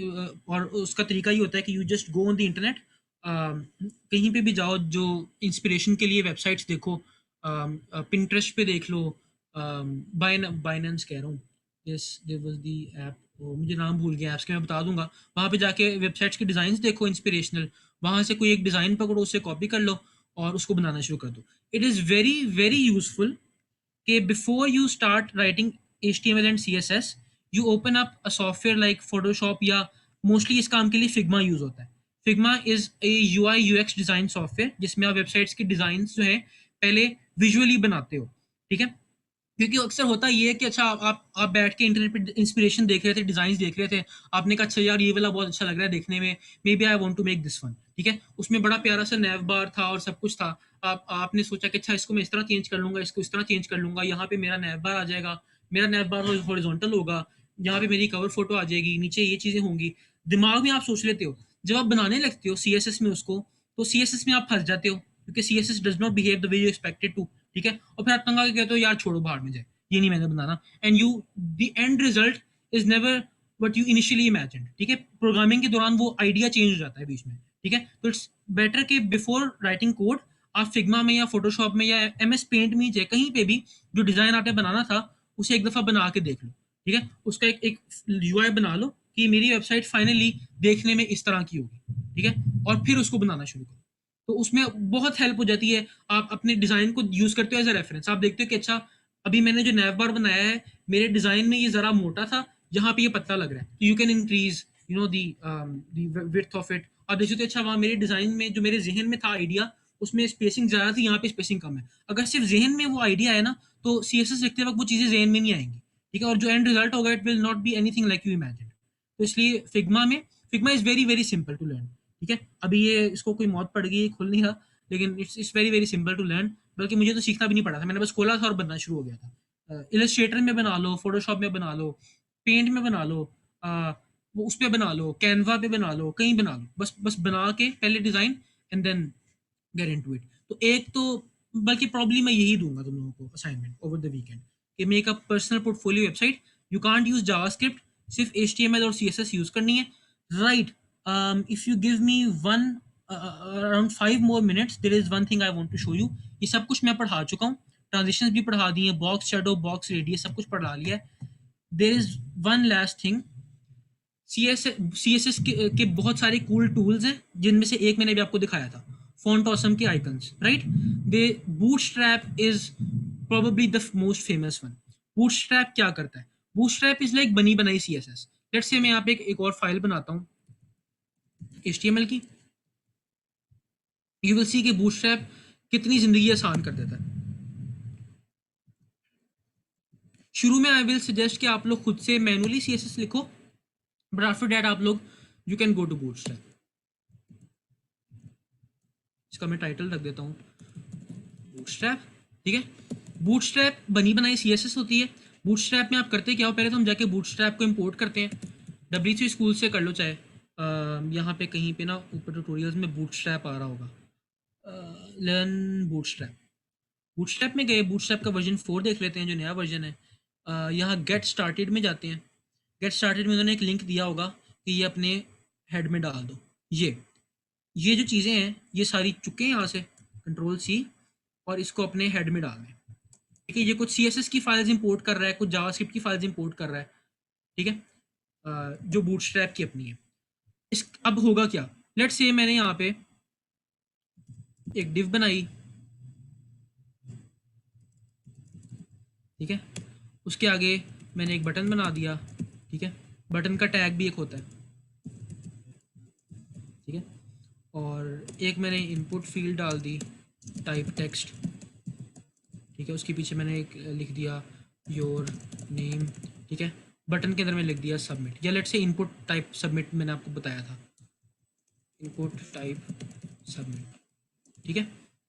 और उसका तरीका ये होता है कि you just go on the internet, कहीं पे भी जाओ, जो इंस्पिरेशन के लिए वेबसाइट्स देखो, Pinterest पे देख लो, बाइनेंस कह रहा हूँ, yes there was the app, मुझे नाम भूल गया ऐप्स के, मैं बता दूंगा। वहाँ पे जाके वेबसाइट्स के डिज़ाइन देखो इंस्पिरेशनल, वहाँ से कोई एक डिज़ाइन पकड़ो, उससे कॉपी कर लो और उसको बनाना शुरू कर दो। It is very very useful कि before you start writing HTML and CSS you open up a software like Photoshop, या मोस्टली इस काम के लिए फिग्मा यूज होता है। Figma is a UI UX design software जिसमें आप वेबसाइट्स के डिज़ाइन जो है पहले विजुअली बनाते हो, ठीक है। क्योंकि अक्सर होता ये है कि अच्छा आप बैठ के इंटरनेट पे इंस्पिरेशन देख रहे थे, डिजाइन देख रहे थे, आपने कहा अच्छा यार ये वाला बहुत अच्छा लग रहा है देखने में, maybe I want to make this one, ठीक है। उसमें बड़ा प्यारा सा नैव बार था और सब कुछ था। आपने सोचा कि अच्छा इसको मैं इस तरह चेंज कर लूंगा, इसको इस तरह चेंज कर लूंगा, यहाँ पे मेरा नैव बार आ जाएगा, मेरा नैव बार हॉरिजॉन्टल होगा, यहाँ पे मेरी कवर फोटो आ जाएगी, नीचे ये चीजें होंगी। दिमाग में आप सोच लेते हो, जब आप बनाने लगते हो CSS में उसको, तो CSS में आप फंस जाते हो क्योंकि CSS does not behave the way you expected to, ठीक है। और फिर आप तंगा के कहते हो यार छोड़ो बाहर में जाए, ये नहीं मैंने बनाना, and you the end result is never what you initially imagined, ठीक है। प्रोग्रामिंग के दौरान वो आइडिया चेंज हो जाता है बीच में, ठीक है। तो इट्स बेटर कि बिफोर राइटिंग कोड आप फिग्मा में या फोटोशॉप में या MS पेंट में चाहे कहीं पे भी जो डिजाइन आपने बनाना था उसे एक दफा बना के देख लो, ठीक है। उसका एक UI बना लो कि मेरी वेबसाइट फाइनली देखने में इस तरह की होगी, ठीक है, और फिर उसको बनाना शुरू करो। तो उसमें बहुत हेल्प हो जाती है। आप अपने डिजाइन को यूज करते हो एज अ रेफरेंस, आप देखते हो कि अच्छा अभी मैंने जो नैव बार बनाया है मेरे डिजाइन में ये जरा मोटा था, यहाँ पे ये पतला लग रहा है, तो you can increase you know the width of it. और देखो तो अच्छा वहाँ मेरे डिजाइन में जो मेरे जहन में था आइडिया उसमें स्पेसिंग ज्यादा थी, यहाँ पे स्पेसिंग कम है। अगर सिर्फ जहन में वो आइडिया है ना तो CSS लिखते वक्त वो चीजें जहन में नहीं आएंगी, ठीक है, और जो एंड रिजल्ट होगा it will not be anything like you imagine. तो इसलिए Figma is very very simple to learn, ठीक है। अभी ये इसको कोई मौत पड़ गई, खुल नहीं रहा, लेकिन it's very very simple to learn. बल्कि मुझे तो सीखना भी नहीं पड़ा था, मैंने बस खोला था और बनना शुरू हो गया था। इलस्ट्रेटर में बना लो, फोटोशॉप में बना लो, पेंट में बना लो, वो उस पे बना लो, कैनवा पे बना लो, कहीं बना लो, बस बस बना के पहले design and then get into it. तो एक तो बल्कि प्रॉब्लम मैं यही दूंगा तुम लोगों को असाइनमेंट ओवर द वीकेंड कि make a personal portfolio website. You can't use JavaScript, सिर्फ HTML और CSS यूज करनी है, right. If you give me one around 5 more minutes there is one thing I want to show you। ये सब कुछ मैं पढ़ा चुका हूँ, ट्रांजिशंस भी पढ़ा दिए, बॉक्स शैडो, बॉक्स रेडियस सब कुछ पढ़ा लिया है। There is one last thing, CSS के बहुत सारे कूल टूल्स हैं जिनमें से एक मैंने भी आपको दिखाया था, फॉन्ट ऑसम के icons, right. They bootstrap is probably the most famous one. Bootstrap क्या करता है? बूटस्ट्रैप इज लाइक बनी बनाई CSS। लेट्स से मैं यहाँ पे एक और फाइल बनाता हूँ HTML की, यू विल सी कि बूटस्ट्रैप कितनी जिंदगी आसान कर देता है। शुरू में आई विल सजेस्ट कि आप लोग खुद से मैनुअली CSS लिखो, बट आफ्टर दैट आप लोग you can go to Bootstrap. इसका मैं टाइटल रख देता हूँ बूटस्ट्रैप, ठीक है। बूटस्ट्रैप बनी बनाई CSS होती है। बूटस्ट्रैप में आप करते क्या हो, पहले तो हम जाके बूटस्ट्रैप को इंपोर्ट करते हैं, W3 स्कूल से कर लो, चाहे यहाँ पे कहीं पे ना ऊपर ट्यूटोरियल्स में बूटस्ट्रैप आ रहा होगा, लर्न बूटस्ट्रैप। बूटस्ट्रैप में गए, बूटस्ट्रैप का वर्जन 4 देख लेते हैं जो नया वर्जन है। यहाँ गेट स्टार्टेड में जाते हैं। गेट स्टार्टेड में उन्होंने एक लिंक दिया होगा कि ये अपने हेड में डाल दो। ये जो चीज़ें हैं ये सारी चुके हैं यहाँ से, Ctrl+C, और इसको अपने हेड में डाल दें, ठीक है। ये कुछ CSS की फाइल्स इंपोर्ट कर रहा है, कुछ जावास्क्रिप्ट की फाइल्स इंपोर्ट कर रहा है, ठीक है, जो बूटस्ट्रैप की अपनी है। इस अब होगा क्या, लेट्स से मैंने यहाँ पे एक डिव बनाई, ठीक है, उसके आगे मैंने एक बटन बना दिया, ठीक है। बटन का टैग भी एक होता है, ठीक है, और एक मैंने इनपुट फील्ड डाल दी टाइप टेक्स्ट, ठीक है। उसके पीछे मैंने एक लिख दिया योर नेम, ठीक है। बटन के अंदर मैं लिख दिया सबमिट, या let's say input type submit मैंने आपको बताया था, इनपुट टाइप सबमिट, ठीक है।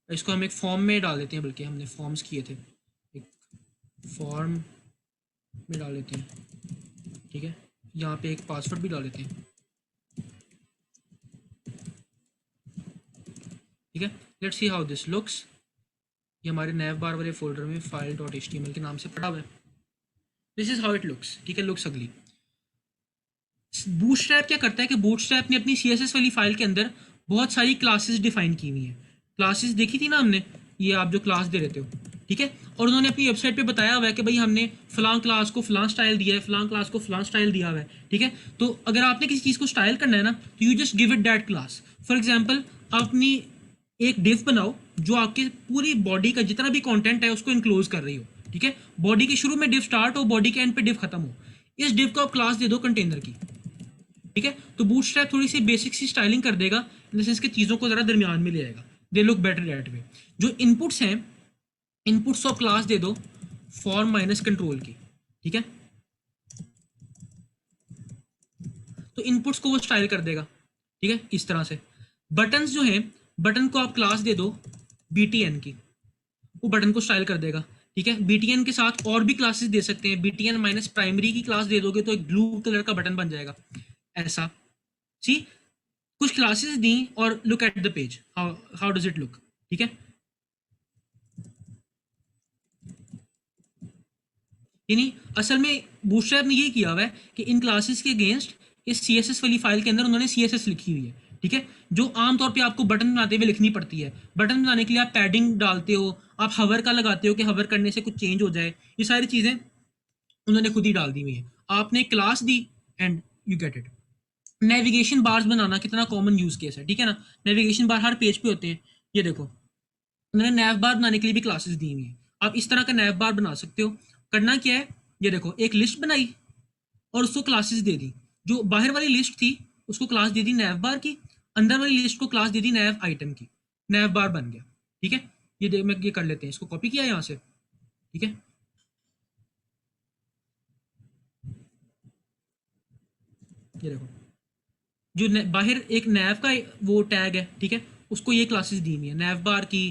इसको हम एक फॉर्म में डाल देते हैं, बल्कि हमने फॉर्म्स किए थे, एक फॉर्म में डाल देते हैं, ठीक है। यहाँ पे एक पासवर्ड भी डाल देते हैं, ठीक है। Let's see how this looks. ये हमारे नैव बार वाले फोल्डर में file.html के नाम से पड़ा हुआ है। This is how it looks, ठीक है, लुक्स अगली। बूटस्ट्रैप क्या करता है कि बूटस्ट्रैप ने अपनी CSS वाली फाइल के अंदर बहुत सारी क्लासेस डिफाइन की हुई हैं। क्लासेस देखी थी ना हमने, ये आप जो क्लास दे रहते हो, ठीक है, और उन्होंने अपनी वेबसाइट पे बताया हुआ है कि भाई हमने फलां क्लास को फलां स्टाइल दिया है, फलां क्लास को फलां स्टाइल दिया हुआ है, ठीक है। तो अगर आपने किसी चीज़ को स्टाइल करना है ना तो you just give it that class. For example आप अपनी एक डिव बनाओ जो आपकी पूरी बॉडी का जितना भी कंटेंट है उसको इनक्लोज कर रही हो, ठीक है। बॉडी के शुरू में डिव स्टार्ट हो, बॉडी के एंड पे डिव खत्म हो। इस डिव को आप क्लास दे दो कंटेनर की, ठीक है। तो बूटस्ट्रैप थोड़ी सी बेसिक सी स्टाइलिंग कर देगा, इन द सेंस कि चीज़ों को ज़रा दरमियान में ले आएगा, they look better that way. जो इनपुट्स हैं, इनपुट्स ऑफ क्लास दे दो फॉर्म माइनस कंट्रोल की, ठीक है। तो इनपुट्स को वो स्टाइल कर देगा, ठीक है, इस तरह से। बटन्स जो हैं, बटन को आप क्लास दे दो BTN की, वो बटन को स्टाइल कर देगा, ठीक है। BTN के साथ और भी क्लासेस दे सकते हैं, BTN माइनस प्राइमरी की क्लास दे दोगे तो एक ब्लू कलर का बटन बन जाएगा ऐसा। सी कुछ क्लासेस दी और look at the page, how does it look, ठीक है। यानी असल में बूटस्ट्रैप ने ये किया हुआ है कि इन क्लासेस के अगेंस्ट इस CSS वाली फाइल के अंदर उन्होंने CSS लिखी हुई है, ठीक है, जो आमतौर पे आपको बटन बनाते हुए लिखनी पड़ती है। बटन बनाने के लिए आप पैडिंग डालते हो, आप हवर का लगाते हो कि हवर करने से कुछ चेंज हो जाए, ये सारी चीज़ें उन्होंने खुद ही डाल दी हुई है। आपने क्लास दी and you get it. Navigation bars बनाना कितना कॉमन यूज केस है, ठीक है ना। नेविगेशन बार हर पेज पे होते हैं, ये देखो उन्होंने नैव बार बनाने के लिए भी क्लासेस दी हुई है। आप इस तरह का नैव बार बना सकते हो। करना क्या है, ये देखो एक लिस्ट बनाई और उसको क्लासेस दे दी। जो बाहर वाली लिस्ट थी उसको क्लास दे दी नैव बार की, अंदर वाली लिस्ट को क्लास दे दी नैव आइटम की, नैव बार बन गया। ठीक है, ये देख मैं ये कर लेते हैं, इसको कॉपी किया यहाँ से, ठीक है। ये देखो जो बाहर एक नैव का वो टैग है, ठीक है, उसको ये क्लासेस दी हुई है नैव बार की।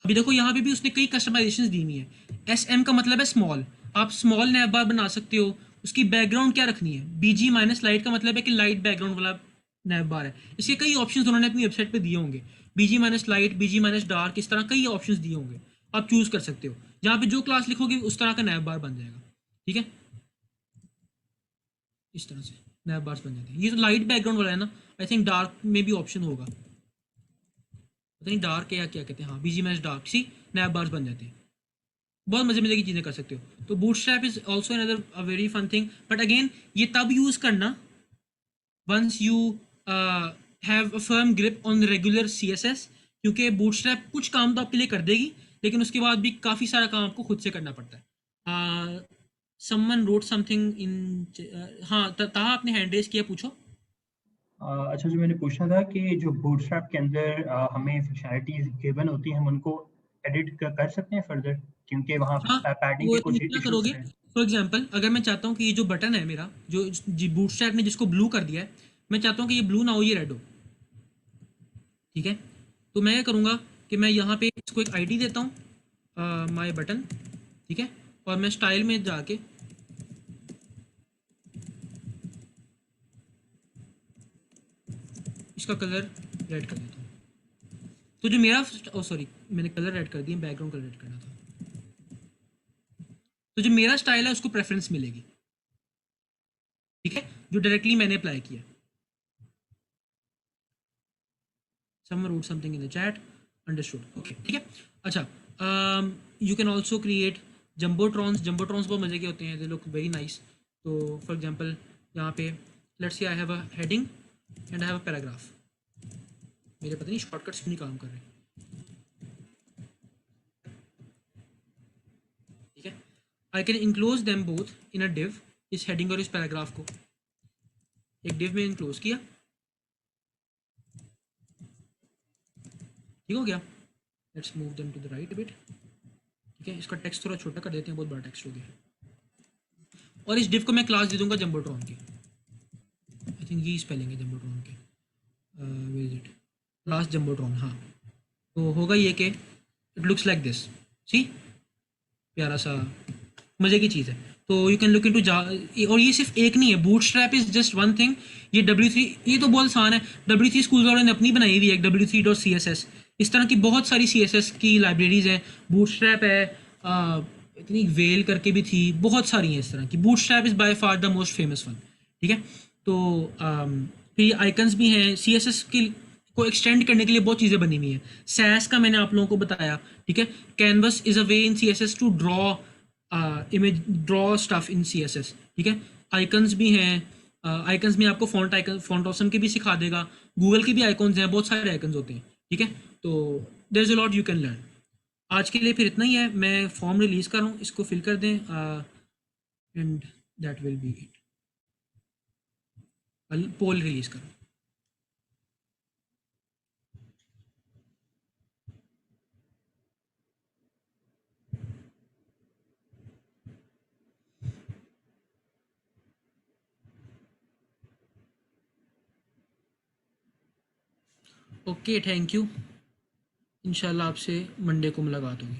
अभी देखो यहाँ पे भी उसने कई कस्टमाइजेशन दी हुई है। एस एम का मतलब है स्मॉल, आप स्मॉल नैव बार बना सकते हो। उसकी बैकग्राउंड क्या रखनी है, बीजी माइनस लाइट का मतलब है कि लाइट बैकग्राउंड वाला नैव बार है। इसके कई ऑप्शंस उन्होंने अपनी वेबसाइट पे दिए होंगे, बीजी माइनस लाइट, बीजी माइनस डार्क, इस तरह कई ऑप्शंस दिए होंगे, आप चूज कर सकते हो। जहाँ पे जो क्लास लिखोगे उस तरह का नैव बार बन जाएगा, ठीक है। इस तरह से नैव बार्स बन जाते हैं। ये तो लाइट बैकग्राउंड वाला है ना, आई थिंक डार्क में भी ऑप्शन होगा, पता नहीं डार्क है या क्या कहते हैं। हाँ, बीजी मैच डार्क, सी नैव बार्स बन जाते हैं। बहुत मजे मजे की चीज़ें कर सकते हो। तो Bootstrap is also another a very fun thing, but again ये तब यूज़ करना once you have a firm grip on regular CSS, क्योंकि बूटस्ट्रैप कुछ काम तो आपके लिए कर देगी, लेकिन उसके बाद भी काफ़ी सारा काम आपको खुद से करना पड़ता है। समवन रोट समथिंग इन, हाँ ताहा आपने हैंड रेज किया, पूछो। अच्छा, जो मैंने पूछा था कि जो बूटस्ट्रैप के अंदर हमें फंक्शनैलिटीज गिवन होती हैं, हम उनको एडिट कर सकते हैं फर्दर, क्योंकि वहाँ हाँ, पैडिंग वो के तुम कुछ क्या इश्यूज करोगे, थे। फॉर एग्जांपल अगर मैं चाहता हूँ कि ये जो बटन है मेरा, जो जी बूटस्ट्रैप ने जिसको ब्लू कर दिया है, मैं चाहता हूँ कि ये ब्लू ना हो, ये रेड हो, ठीक है। तो मैं क्या करूँगा कि मैं यहाँ पे इसको एक आईडी देता हूँ, माय बटन, ठीक है, और मैं स्टाइल में जाके इसका कलर रेड कर देता हूँ। तो जो मेरा सॉरी मैंने कलर रेड कर दिया, बैकग्राउंड कलर रेड करना था। तो जो मेरा स्टाइल है उसको प्रेफरेंस मिलेगी, ठीक है, जो डायरेक्टली मैंने अप्लाई किया। Someone wrote something in the chat. Understood. Okay, ठीक है। अच्छा, you can also create jumbotrons. Jumbotrons बहुत मजे के होते हैं, they look very nice. तो for example यहाँ पे let's say I have a heading and I have a paragraph. मेरे पता नहीं शॉर्टकट्स क्यों नहीं काम कर रहे, ठीक है। I can enclose them both in a div, इस heading और इस paragraph को एक div में enclose किया, ठीक हो गया। Let's move them to the right bit, ठीक है। इसका टेक्स्ट थोड़ा छोटा कर देते हैं, बहुत बड़ा टेक्स्ट हो गया। और इस डिव को मैं क्लास दे दूंगा जंबोट्रॉन की, आई थिंक ये स्पेलिंग है जंबोट्रॉन के, where is it, class jumbotron. हाँ, तो होगा ये कि it looks like this, see प्यारा सा मज़े की चीज़ है। तो यू कैन लुक इनटू और ये सिर्फ एक नहीं है, bootstrap is just one thing. ये W3, ये तो बहुत आसान है, W3 स्कूल वालों ने अपनी बनाई हुई है W3.CSS। इस तरह की बहुत सारी CSS की लाइब्रेरीज हैं, बूटस्ट्रैप है, इतनी वेल करके भी थी, बहुत सारी हैं इस तरह की। Bootstrap is by far the most famous one, ठीक है। तो फिर आइकन्स भी हैं, CSS के को एक्सटेंड करने के लिए बहुत चीज़ें बनी हुई हैं। सैस का मैंने आप लोगों को बताया, ठीक है। Canvas is a way in CSS to draw image, draw stuff in CSS, ठीक है। आइकन्स भी हैं, आइकन्स में आपको फॉन्ट आइकन, फॉन्ट ऑसम के भी सिखा देगा। गूगल के भी आइकन्स हैं, बहुत सारे आइकन्स होते हैं, ठीक है। तो there is a lot you can learn. आज के लिए फिर इतना ही है, मैं फॉर्म रिलीज कर रहा हूँ, इसको फिल कर दें and that will be it. Poll release करो। Okay, thank you. इंशाल्लाह आपसे मंडे को मुलाकात होगी।